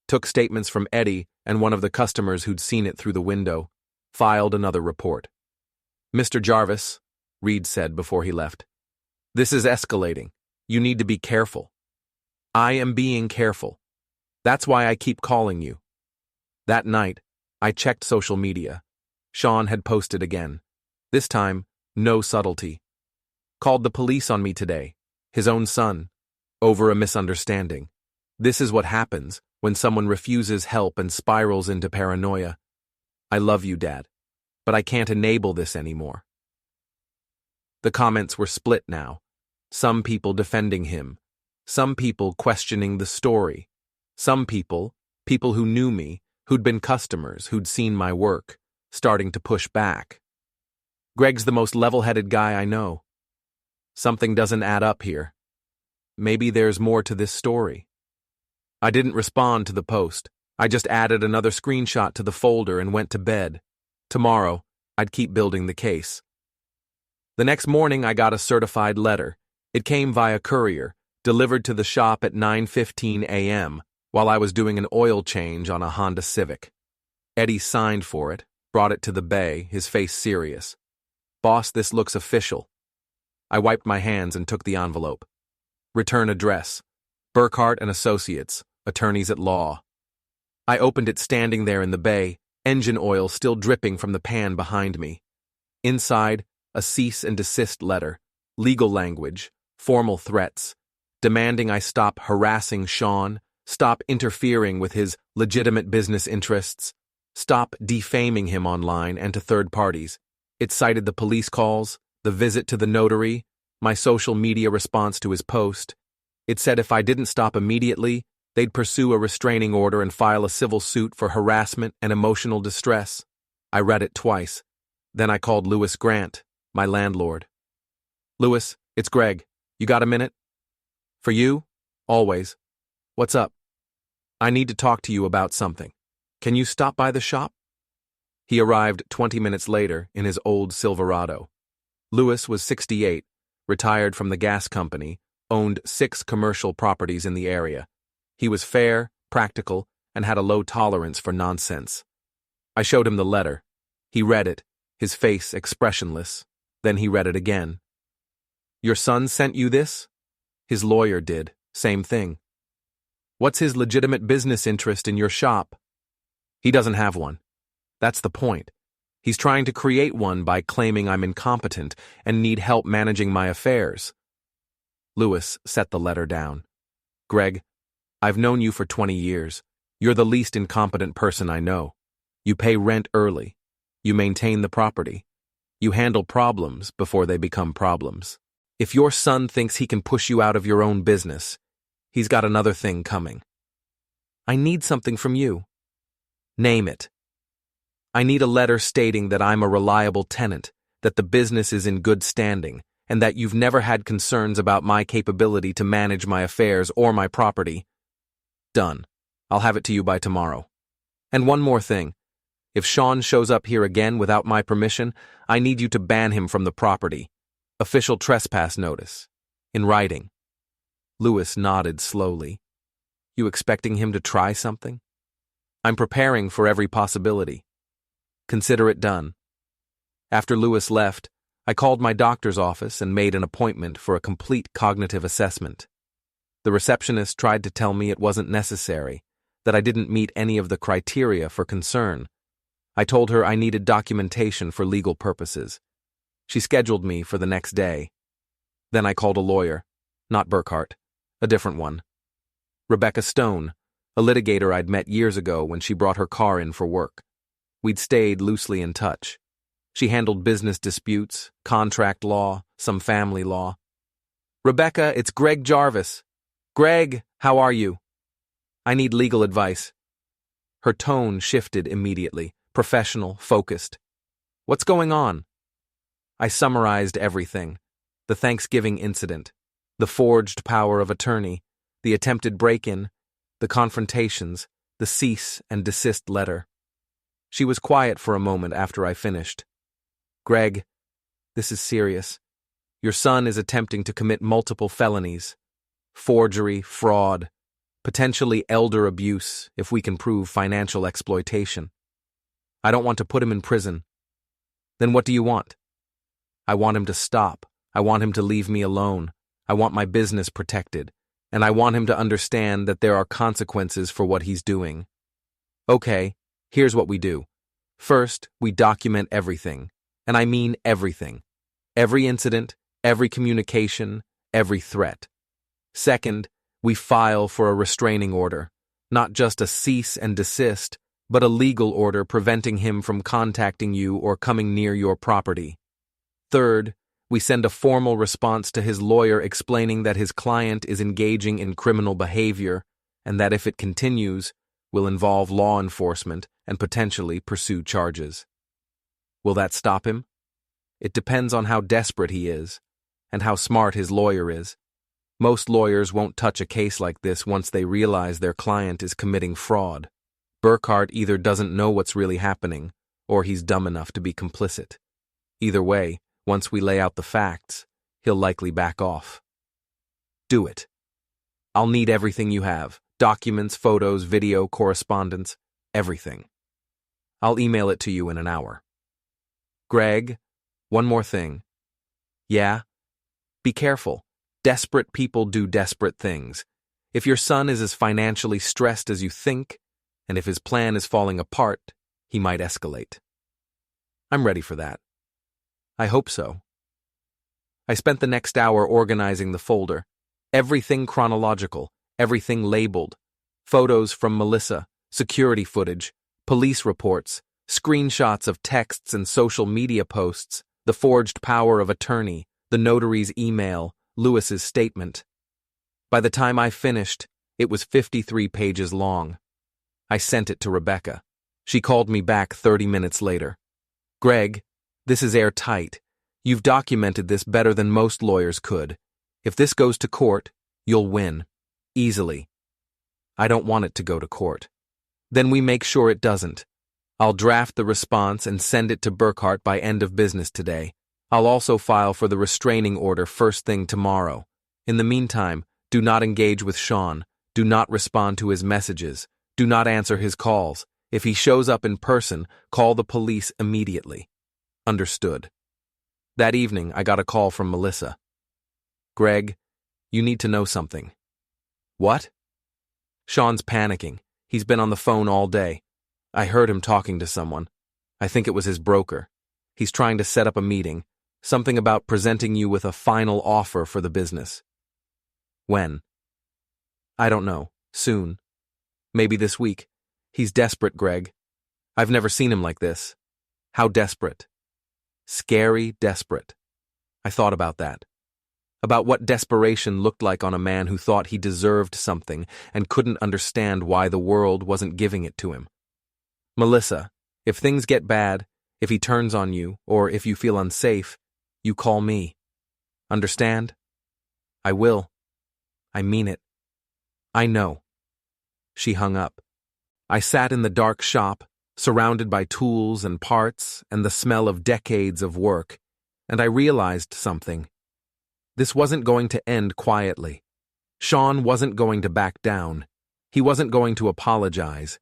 took statements from Eddie and one of the customers who'd seen it through the window, filed another report. "Mr. Jarvis," Reed said before he left, "this is escalating. You need to be careful." "I am being careful. That's why I keep calling you." That night, I checked social media. Shawn had posted again. This time, no subtlety. "Called the police on me today. His own son. Over a misunderstanding. This is what happens when someone refuses help and spirals into paranoia. I love you, Dad, but I can't enable this anymore." The comments were split now. Some people defending him. Some people questioning the story. Some people who knew me, who'd been customers, who'd seen my work, starting to push back. "Greg's the most level-headed guy I know. Something doesn't add up here. Maybe there's more to this story." I didn't respond to the post. I just added another screenshot to the folder and went to bed. Tomorrow, I'd keep building the case. The next morning, I got a certified letter. It came via courier, delivered to the shop at 9:15 a.m. while I was doing an oil change on a Honda Civic. Eddie signed for it, brought it to the bay, his face serious. "Boss, this looks official." I wiped my hands and took the envelope. Return address: Burkhart and Associates, attorneys at law. I opened it standing there in the bay, engine oil still dripping from the pan behind me. Inside, a cease and desist letter, legal language, formal threats, demanding I stop harassing Shawn, stop interfering with his legitimate business interests, stop defaming him online and to third parties. It cited the police calls, the visit to the notary, my social media response to his post. It said if I didn't stop immediately, they'd pursue a restraining order and file a civil suit for harassment and emotional distress. I read it twice. Then I called Louis Grant, my landlord. "Louis, it's Greg. You got a minute?" "For you? Always. What's up?" "I need to talk to you about something. Can you stop by the shop?" He arrived 20 minutes later in his old Silverado. Louis was 68, retired from the gas company, owned 6 commercial properties in the area. He was fair, practical, and had a low tolerance for nonsense. I showed him the letter. He read it, his face expressionless. Then he read it again. "Your son sent you this?" "His lawyer did. Same thing." "What's his legitimate business interest in your shop?" "He doesn't have one. That's the point. He's trying to create one by claiming I'm incompetent and need help managing my affairs." Louis set the letter down. "Greg, I've known you for 20 years. You're the least incompetent person I know. You pay rent early. You maintain the property. You handle problems before they become problems. If your son thinks he can push you out of your own business, he's got another thing coming. I need something from you." "Name it." I need a letter stating that I'm a reliable tenant, that the business is in good standing, and that you've never had concerns about my capability to manage my affairs or my property. Done. I'll have it to you by tomorrow. And one more thing. If Shawn shows up here again without my permission, I need you to ban him from the property. Official trespass notice. In writing. Lewis nodded slowly. You expecting him to try something? I'm preparing for every possibility. Consider it done. After Lewis left, I called my doctor's office and made an appointment for a complete cognitive assessment. The receptionist tried to tell me it wasn't necessary, that I didn't meet any of the criteria for concern. I told her I needed documentation for legal purposes. She scheduled me for the next day. Then I called a lawyer, not Burkhart, a different one. Rebecca Stone, a litigator I'd met years ago when she brought her car in for work. We'd stayed loosely in touch. She handled business disputes, contract law, some family law. Rebecca, it's Greg Jarvis. Greg, how are you? I need legal advice. Her tone shifted immediately, professional, focused. What's going on? I summarized everything. The Thanksgiving incident, the forged power of attorney, the attempted break-in, the confrontations, the cease and desist letter. She was quiet for a moment after I finished. Greg, this is serious. Your son is attempting to commit multiple felonies. Forgery, fraud, potentially elder abuse if we can prove financial exploitation. I don't want to put him in prison. Then what do you want? I want him to stop. I want him to leave me alone. I want my business protected. And I want him to understand that there are consequences for what he's doing. Okay, here's what we do. First, we document everything. And I mean everything. Every incident, every communication, every threat. Second, we file for a restraining order. Not just a cease and desist, but a legal order preventing him from contacting you or coming near your property. Third, we send a formal response to his lawyer explaining that his client is engaging in criminal behavior and that if it continues, will involve law enforcement and potentially pursue charges. Will that stop him? It depends on how desperate he is and how smart his lawyer is. Most lawyers won't touch a case like this once they realize their client is committing fraud. Burkhart either doesn't know what's really happening or he's dumb enough to be complicit. Either way, once we lay out the facts, he'll likely back off. Do it. I'll need everything you have. Documents, photos, video, correspondence, everything. I'll email it to you in an hour. Greg, one more thing. Yeah? Be careful. Desperate people do desperate things. If your son is as financially stressed as you think, and if his plan is falling apart, he might escalate. I'm ready for that. I hope so. I spent the next hour organizing the folder. Everything chronological, everything labeled. Photos from Melissa, security footage, police reports, screenshots of texts and social media posts, the forged power of attorney, the notary's email, Lewis's statement. By the time I finished, it was 53 pages long. I sent it to Rebecca. She called me back 30 minutes later. Greg, this is airtight. You've documented this better than most lawyers could. If this goes to court, you'll win. Easily. I don't want it to go to court. Then we make sure it doesn't. I'll draft the response and send it to Burkhart by end of business today. I'll also file for the restraining order first thing tomorrow. In the meantime, do not engage with Shawn. Do not respond to his messages. Do not answer his calls. If he shows up in person, call the police immediately. Understood. That evening, I got a call from Melissa. Greg, you need to know something. What? Shawn's panicking. He's been on the phone all day. I heard him talking to someone. I think it was his broker. He's trying to set up a meeting. Something about presenting you with a final offer for the business. When? I don't know. Soon. Maybe this week. He's desperate, Greg. I've never seen him like this. How desperate. Scary desperate. I thought about that. About what desperation looked like on a man who thought he deserved something and couldn't understand why the world wasn't giving it to him. Melissa, If things get bad, if he turns on you, or if you feel unsafe, you call me. Understand? I will. I mean it. I know. She hung up. I sat in the dark shop, surrounded by tools and parts and the smell of decades of work, and I realized something. This wasn't going to end quietly. Shawn wasn't going to back down. He wasn't going to apologize.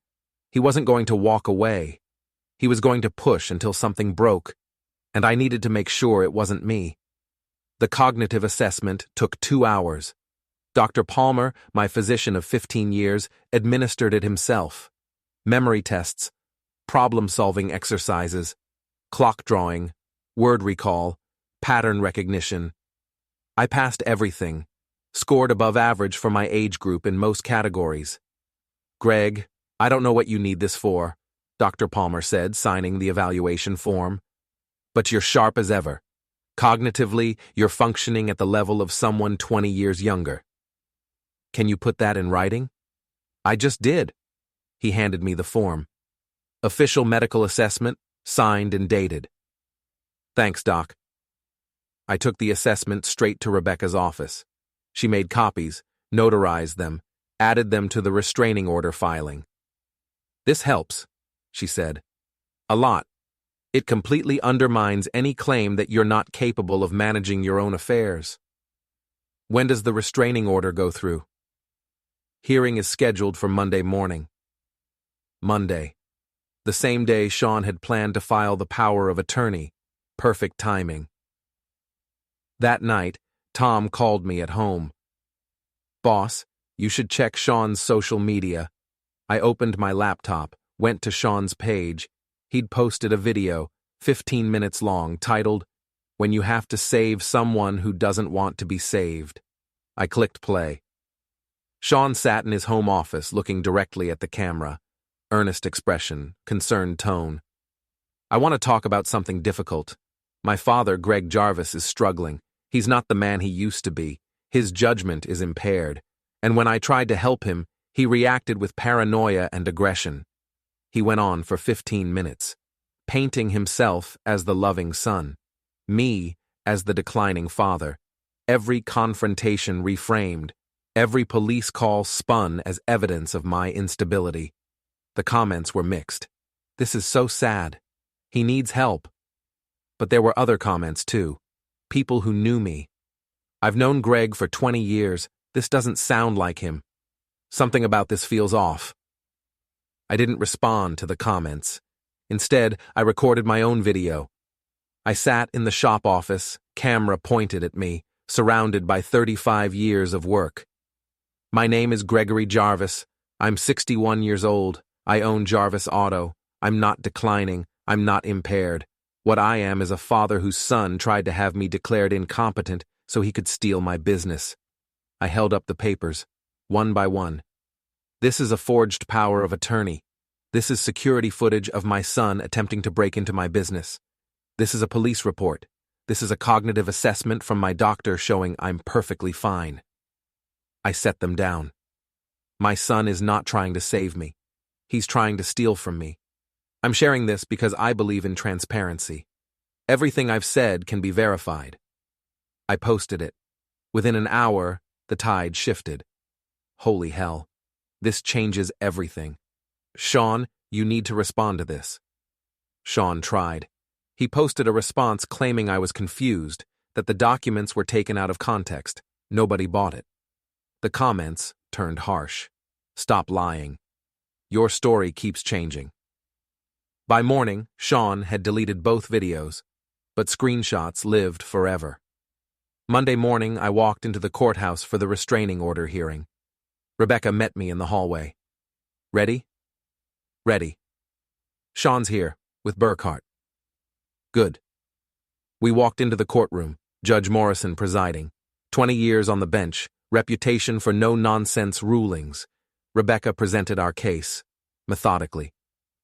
He wasn't going to walk away. He was going to push until something broke, and I needed to make sure it wasn't me. The cognitive assessment took 2 hours. Dr. Palmer, my physician of 15 years, administered it himself. Memory tests, problem-solving exercises, clock drawing, word recall, pattern recognition. I passed everything, scored above average for my age group in most categories. Greg, I don't know what you need this for, Dr. Palmer said, signing the evaluation form. But you're sharp as ever. Cognitively, you're functioning at the level of someone 20 years younger. Can you put that in writing? I just did. He handed me the form. Official medical assessment, signed and dated. Thanks, Doc. I took the assessment straight to Rebecca's office. She made copies, notarized them, added them to the restraining order filing. This helps, she said. A lot. It completely undermines any claim that you're not capable of managing your own affairs. When does the restraining order go through? Hearing is scheduled for Monday morning. Monday. The same day Shawn had planned to file the power of attorney. Perfect timing. That night, Tom called me at home. Boss, you should check Shawn's social media. I opened my laptop, went to Shawn's page. He'd posted a video, 15 minutes long, titled, "When You Have to Save Someone Who Doesn't Want to Be Saved." I clicked play. Shawn sat in his home office looking directly at the camera. Earnest expression, concerned tone. I want to talk about something difficult. My father, Greg Jarvis, is struggling. He's not the man he used to be. His judgment is impaired. And when I tried to help him, he reacted with paranoia and aggression. He went on for 15 minutes, painting himself as the loving son, me as the declining father. Every confrontation reframed, every police call spun as evidence of my instability. The comments were mixed. This is so sad. He needs help. But there were other comments too. People who knew me. I've known Greg for 20 years. This doesn't sound like him. Something about this feels off. I didn't respond to the comments. Instead, I recorded my own video. I sat in the shop office, camera pointed at me, surrounded by 35 years of work. My name is Gregory Jarvis. I'm 61 years old. I own Jarvis Auto. I'm not declining. I'm not impaired. What I am is a father whose son tried to have me declared incompetent so he could steal my business. I held up the papers, one by one. This is a forged power of attorney. This is security footage of my son attempting to break into my business. This is a police report. This is a cognitive assessment from my doctor showing I'm perfectly fine. I set them down. My son is not trying to save me. He's trying to steal from me. I'm sharing this because I believe in transparency. Everything I've said can be verified. I posted it. Within an hour, the tide shifted. Holy hell. This changes everything. Shawn, you need to respond to this. Shawn tried. He posted a response claiming I was confused, that the documents were taken out of context. Nobody bought it. The comments turned harsh. Stop lying. Your story keeps changing. By morning, Shawn had deleted both videos, but screenshots lived forever. Monday morning, I walked into the courthouse for the restraining order hearing. Rebecca met me in the hallway. Ready? Ready. Shawn's here, with Burkhart. Good. We walked into the courtroom, Judge Morrison presiding. 20 years on the bench, reputation for no-nonsense rulings. Rebecca presented our case, methodically.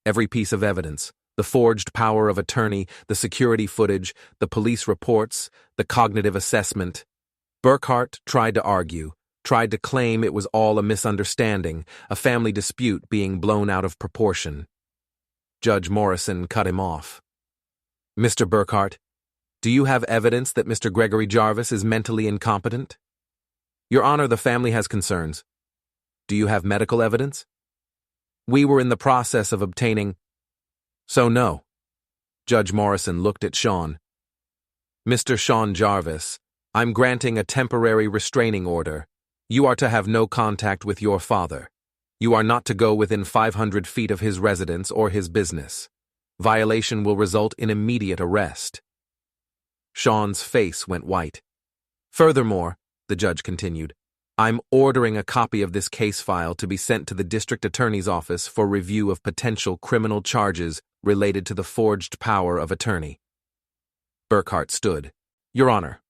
Every piece of evidence, the forged power of attorney, the security footage, the police reports, the cognitive assessment. Burkhart tried to argue, tried to claim it was all a misunderstanding, a family dispute being blown out of proportion. Judge Morrison cut him off. Mr. Burkhart, do you have evidence that Mr. Gregory Jarvis is mentally incompetent? Your Honor, the family has concerns. Do you have medical evidence? We were in the process of obtaining. So no. Judge Morrison looked at Shawn. Mr. Shawn Jarvis, I'm granting a temporary restraining order. You are to have no contact with your father. You are not to go within 500 feet of his residence or his business. Violation will result in immediate arrest. Shawn's face went white. Furthermore, the judge continued, I'm ordering a copy of this case file to be sent to the district attorney's office for review of potential criminal charges related to the forged power of attorney. Burkhart stood. Your Honor,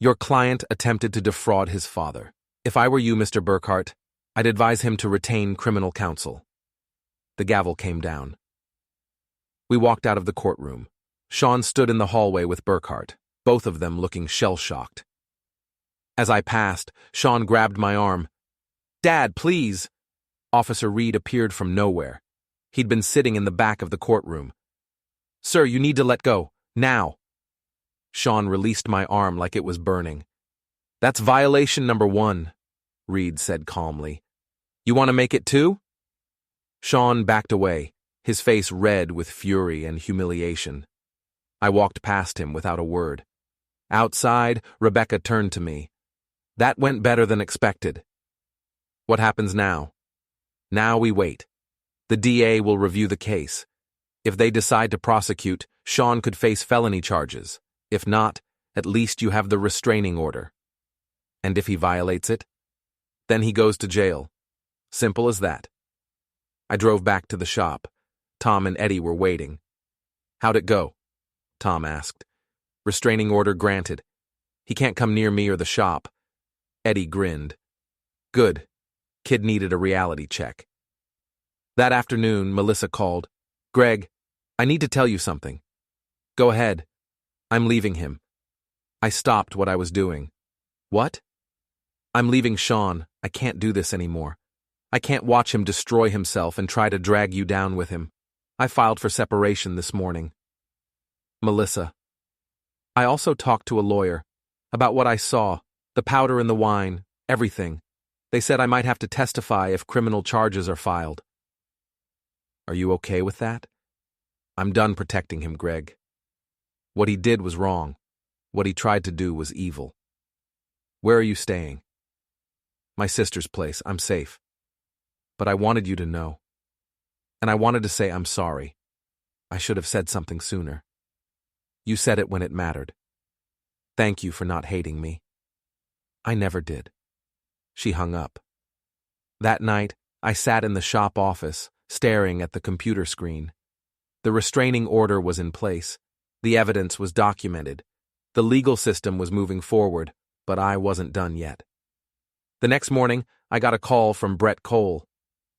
your client attempted to defraud his father. If I were you, Mr. Burkhart, I'd advise him to retain criminal counsel. The gavel came down. We walked out of the courtroom. Shawn stood in the hallway with Burkhart, both of them looking shell-shocked. As I passed, Shawn grabbed my arm. Dad, please! Officer Reed appeared from nowhere. He'd been sitting in the back of the courtroom. Sir, you need to let go. Now! Shawn released my arm like it was burning. That's violation number 1, Reed said calmly. You want to make it 2? Shawn backed away, his face red with fury and humiliation. I walked past him without a word. Outside, Rebecca turned to me. That went better than expected. What happens now? Now we wait. The DA will review the case. If they decide to prosecute, Shawn could face felony charges. If not, at least you have the restraining order. And if he violates it, then he goes to jail. Simple as that. I drove back to the shop. Tom and Eddie were waiting. How'd it go? Tom asked. Restraining order granted. He can't come near me or the shop. Eddie grinned. Good. Kid needed a reality check. That afternoon, Melissa called. Greg, I need to tell you something. Go ahead. I'm leaving him. I stopped what I was doing. What? I'm leaving Shawn. I can't do this anymore. I can't watch him destroy himself and try to drag you down with him. I filed for separation this morning. Melissa. I also talked to a lawyer about what I saw, the powder in the wine, everything. They said I might have to testify if criminal charges are filed. Are you okay with that? I'm done protecting him, Greg. What he did was wrong. What he tried to do was evil. Where are you staying? My sister's place. I'm safe. But I wanted you to know. And I wanted to say I'm sorry. I should have said something sooner. You said it when it mattered. Thank you for not hating me. I never did. She hung up. That night, I sat in the shop office, staring at the computer screen. The restraining order was in place. The evidence was documented. The legal system was moving forward, but I wasn't done yet. The next morning, I got a call from Brett Cole.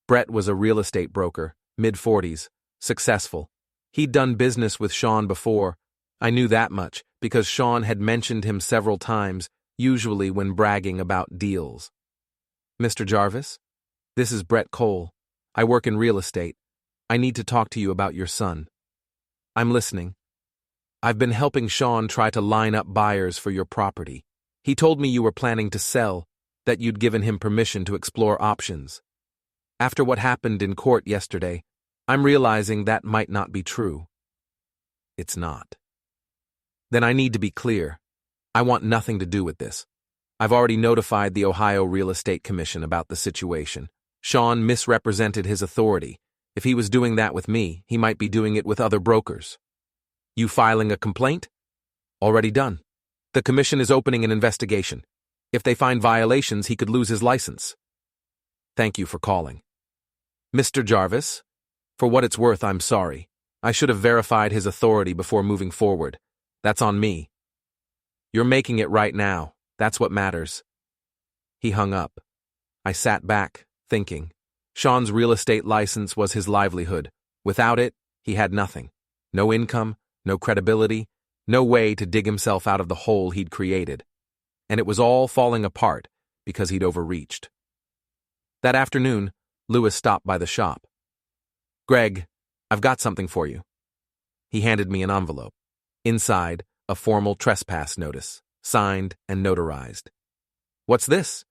Brett was a real estate broker, mid-40s, successful. He'd done business with Shawn before. I knew that much because Shawn had mentioned him several times, usually when bragging about deals. Mr. Jarvis, this is Brett Cole. I work in real estate. I need to talk to you about your son. I'm listening. I've been helping Shawn try to line up buyers for your property. He told me you were planning to sell, that you'd given him permission to explore options. After what happened in court yesterday, I'm realizing that might not be true. It's not. Then I need to be clear. I want nothing to do with this. I've already notified the Ohio Real Estate Commission about the situation. Shawn misrepresented his authority. If he was doing that with me, he might be doing it with other brokers. You filing a complaint? Already done. The commission is opening an investigation. If they find violations, he could lose his license. Thank you for calling. Mr. Jarvis, for what it's worth, I'm sorry. I should have verified his authority before moving forward. That's on me. You're making it right now. That's what matters. He hung up. I sat back, thinking. Shawn's real estate license was his livelihood. Without it, he had nothing. No income, no credibility, no way to dig himself out of the hole he'd created. And it was all falling apart because he'd overreached. That afternoon, Lewis stopped by the shop. Greg, I've got something for you. He handed me an envelope. Inside, a formal trespass notice, signed and notarized. What's this?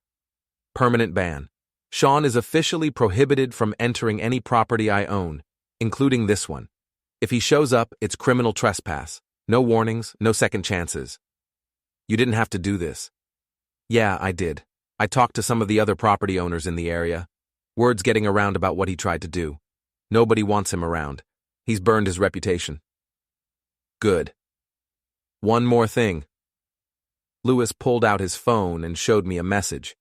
Permanent ban. Shawn is officially prohibited from entering any property I own, including this one. If he shows up, it's criminal trespass. No warnings, no second chances. You didn't have to do this. Yeah, I did. I talked to some of the other property owners in the area. Word's getting around about what he tried to do. Nobody wants him around. He's burned his reputation. Good. One more thing. Lewis pulled out his phone and showed me a message.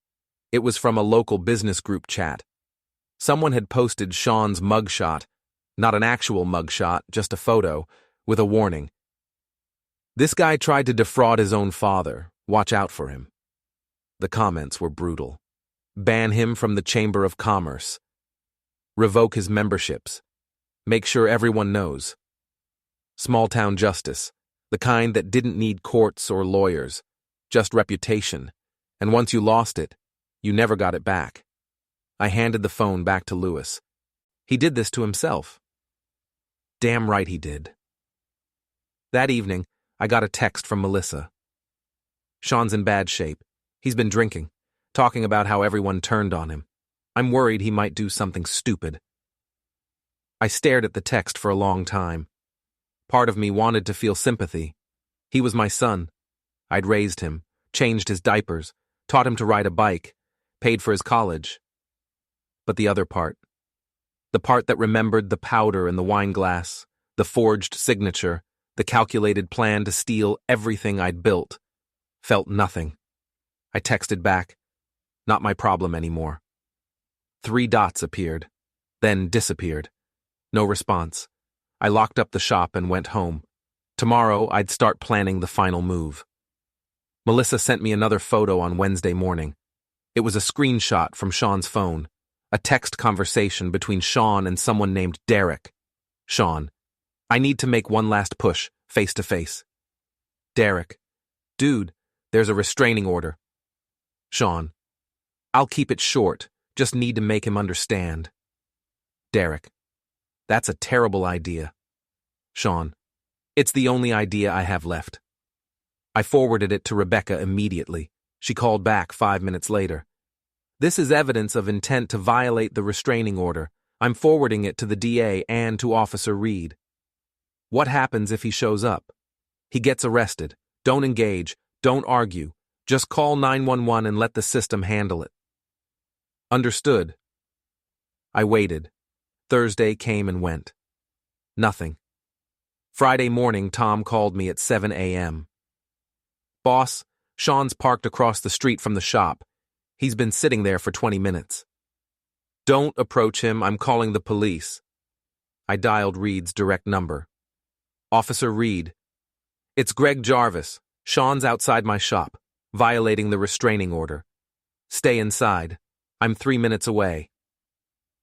It was from a local business group chat. Someone had posted Shawn's mugshot, not an actual mugshot, just a photo, with a warning. This guy tried to defraud his own father. Watch out for him. The comments were brutal. Ban him from the Chamber of Commerce. Revoke his memberships. Make sure everyone knows. Small-town justice, the kind that didn't need courts or lawyers, just reputation, and once you lost it, you never got it back. I handed the phone back to Lewis. He did this to himself. Damn right he did. That evening, I got a text from Melissa. Shawn's in bad shape. He's been drinking, talking about how everyone turned on him. I'm worried he might do something stupid. I stared at the text for a long time. Part of me wanted to feel sympathy. He was my son. I'd raised him, changed his diapers, taught him to ride a bike, paid for his college. But the other part, the part that remembered the powder in the wine glass, the forged signature, the calculated plan to steal everything I'd built, felt nothing. I texted back, not my problem anymore. 3 dots appeared, then disappeared. No response. I locked up the shop and went home. Tomorrow, I'd start planning the final move. Melissa sent me another photo on Wednesday morning. It was a screenshot from Shawn's phone, a text conversation between Shawn and someone named Derek. Shawn, I need to make one last push, face to face. Derek, dude, there's a restraining order. Shawn, I'll keep it short, just need to make him understand. Derek, that's a terrible idea. Shawn, it's the only idea I have left. I forwarded it to Rebecca immediately. She called back 5 minutes later. This is evidence of intent to violate the restraining order. I'm forwarding it to the DA and to Officer Reed. What happens if he shows up? He gets arrested. Don't engage. Don't argue. Just call 911 and let the system handle it. Understood. I waited. Thursday came and went. Nothing. Friday morning, Tom called me at 7 a.m. Boss, Shawn's parked across the street from the shop. He's been sitting there for 20 minutes. Don't approach him, I'm calling the police. I dialed Reed's direct number. Officer Reed. It's Greg Jarvis. Shawn's outside my shop, violating the restraining order. Stay inside. I'm 3 minutes away.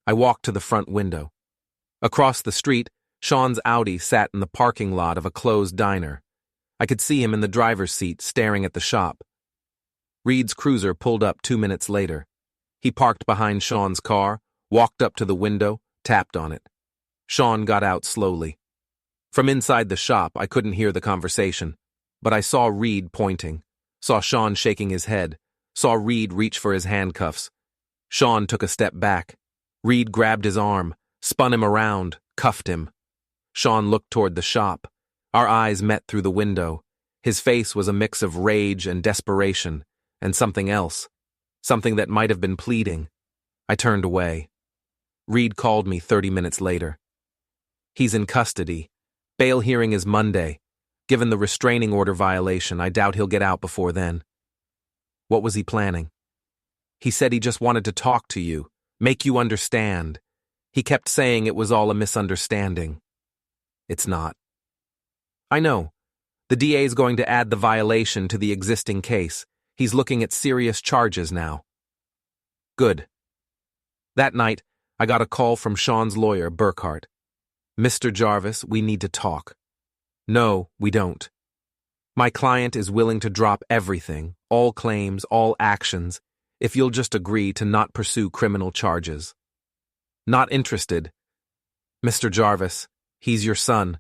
I walked to the front window. Across the street, Shawn's Audi sat in the parking lot of a closed diner. I could see him in the driver's seat staring at the shop. Reed's cruiser pulled up 2 minutes later. He parked behind Shawn's car, walked up to the window, tapped on it. Shawn got out slowly. From inside the shop, I couldn't hear the conversation, but I saw Reed pointing, saw Shawn shaking his head, saw Reed reach for his handcuffs. Shawn took a step back. Reed grabbed his arm, spun him around, cuffed him. Shawn looked toward the shop. Our eyes met through the window. His face was a mix of rage and desperation, and something else, something that might have been pleading. I turned away. Reed called me 30 minutes later. He's in custody. Bail hearing is Monday. Given the restraining order violation, I doubt he'll get out before then. What was he planning? He said he just wanted to talk to you, make you understand. He kept saying it was all a misunderstanding. It's not. I know. The DA's going to add the violation to the existing case. He's looking at serious charges now. Good. That night, I got a call from Shawn's lawyer, Burkhart. Mr. Jarvis, we need to talk. No, we don't. My client is willing to drop everything, all claims, all actions, if you'll just agree to not pursue criminal charges. Not interested. Mr. Jarvis, he's your son.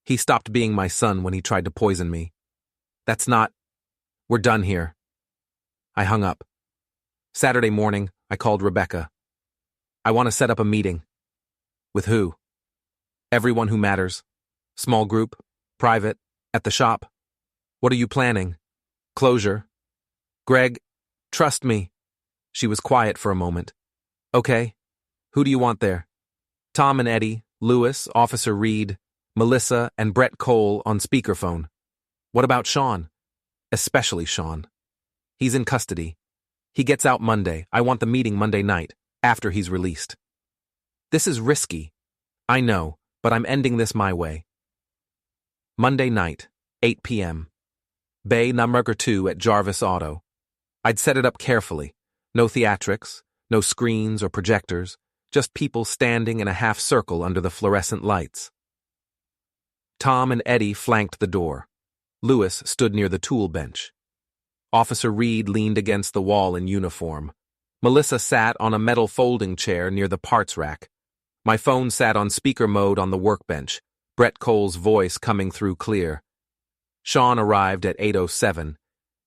He stopped being my son when he tried to poison me. That's not... We're done here. I hung up. Saturday morning, I called Rebecca. I want to set up a meeting. With who? Everyone who matters. Small group, private, at the shop. What are you planning? Closure. Greg, trust me. She was quiet for a moment. Okay. Who do you want there? Tom and Eddie, Lewis, Officer Reed, Melissa, and Brett Cole on speakerphone. What about Shawn? Especially Shawn. He's in custody. He gets out Monday. I want the meeting Monday night, after he's released. This is risky. I know, but I'm ending this my way. Monday night, 8 p.m. Bay number 2 at Jarvis Auto. I'd set it up carefully. No theatrics, no screens or projectors, just people standing in a half circle under the fluorescent lights. Tom and Eddie flanked the door. Lewis stood near the tool bench. Officer Reed leaned against the wall in uniform. Melissa sat on a metal folding chair near the parts rack. My phone sat on speaker mode on the workbench, Brett Cole's voice coming through clear. Shawn arrived at 8:07.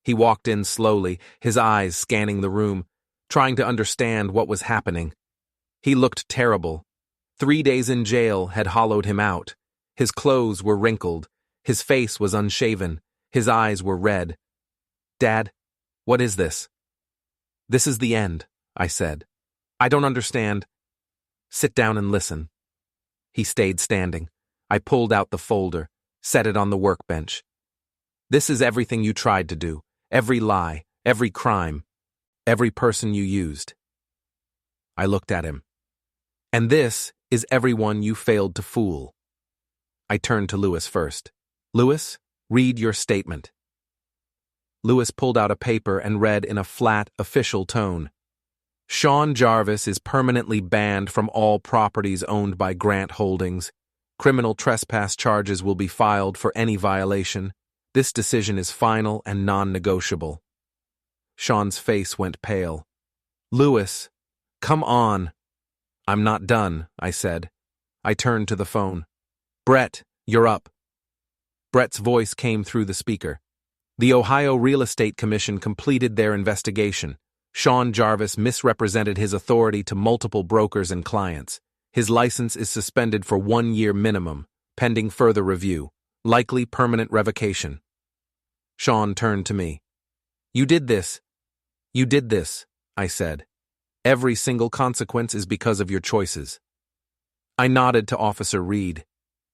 He walked in slowly, his eyes scanning the room, trying to understand what was happening. He looked terrible. 3 days in jail had hollowed him out. His clothes were wrinkled. His face was unshaven. His eyes were red. Dad, what is this? This is the end, I said. I don't understand. Sit down and listen. He stayed standing. I pulled out the folder, set it on the workbench. This is everything you tried to do, every lie, every crime, every person you used. I looked at him. And this is everyone you failed to fool. I turned to Lewis first. Lewis, read your statement. Lewis pulled out a paper and read in a flat, official tone. Shawn Jarvis is permanently banned from all properties owned by Grant Holdings. Criminal trespass charges will be filed for any violation. This decision is final and non-negotiable. Shawn's face went pale. Lewis, come on. I'm not done, I said. I turned to the phone. Brett, you're up. Brett's voice came through the speaker. The Ohio Real Estate Commission completed their investigation. Shawn Jarvis misrepresented his authority to multiple brokers and clients. His license is suspended for 1 year minimum, pending further review, likely permanent revocation. Shawn turned to me. You did this. You did this, I said. Every single consequence is because of your choices. I nodded to Officer Reed.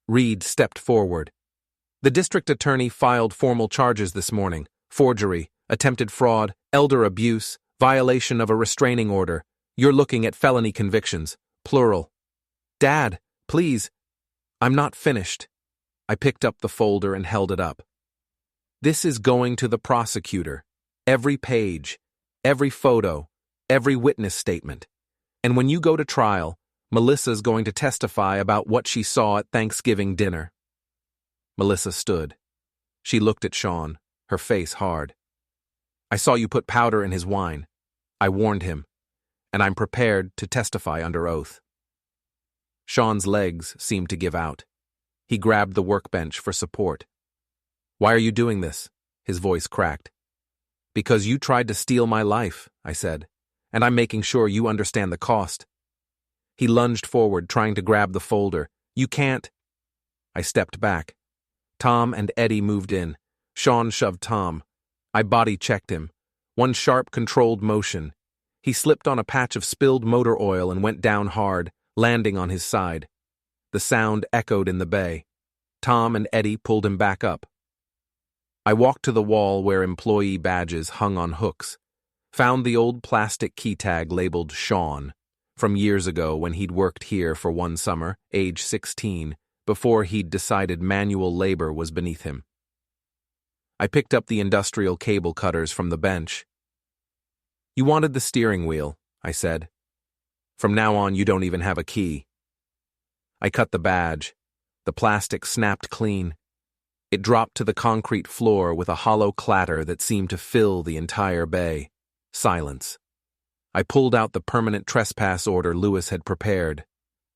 Reed stepped forward. The district attorney filed formal charges this morning: forgery, attempted fraud, elder abuse, violation of a restraining order. You're looking at felony convictions, plural. Dad, please. I'm not finished. I picked up the folder and held it up. This is going to the prosecutor. Every page, every photo, every witness statement. And when you go to trial, Melissa's going to testify about what she saw at Thanksgiving dinner. Melissa stood. She looked at Shawn, her face hard. I saw you put powder in his wine. I warned him, and I'm prepared to testify under oath. Shawn's legs seemed to give out. He grabbed the workbench for support. Why are you doing this? His voice cracked. Because you tried to steal my life, I said, and I'm making sure you understand the cost. He lunged forward, trying to grab the folder. You can't. I stepped back. Tom and Eddie moved in. Shawn shoved Tom. I body-checked him. One sharp, controlled motion. He slipped on a patch of spilled motor oil and went down hard, landing on his side. The sound echoed in the bay. Tom and Eddie pulled him back up. I walked to the wall where employee badges hung on hooks, found the old plastic key tag labeled Shawn, from years ago when he'd worked here for one summer, age 16, before he'd decided manual labor was beneath him. I picked up the industrial cable cutters from the bench. You wanted the steering wheel, I said. From now on, you don't even have a key. I cut the badge. The plastic snapped clean. It dropped to the concrete floor with a hollow clatter that seemed to fill the entire bay. Silence. I pulled out the permanent trespass order Lewis had prepared.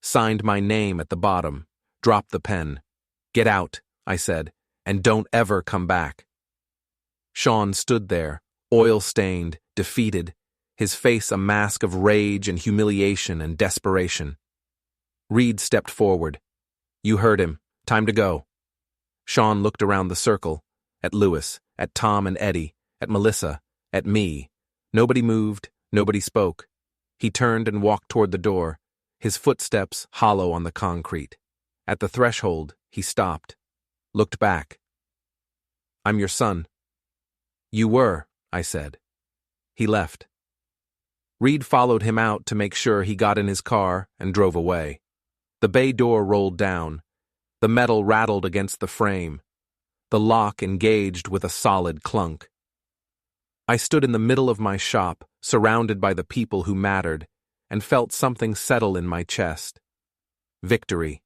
signed my name at the bottom, dropped the pen. "Get out," I said, "and don't ever come back." Shawn stood there, oil-stained, defeated, his face a mask of rage and humiliation and desperation. Reed stepped forward. "You heard him. Time to go." Shawn looked around the circle, at Lewis, at Tom and Eddie, at Melissa, at me. Nobody moved, nobody spoke. He turned and walked toward the door, his footsteps hollow on the concrete. At the threshold, he stopped, looked back. "I'm your son." "You were," I said. He left. Reed followed him out to make sure he got in his car and drove away. The bay door rolled down. The metal rattled against the frame. The lock engaged with a solid clunk. I stood in the middle of my shop, surrounded by the people who mattered, and felt something settle in my chest. Victory.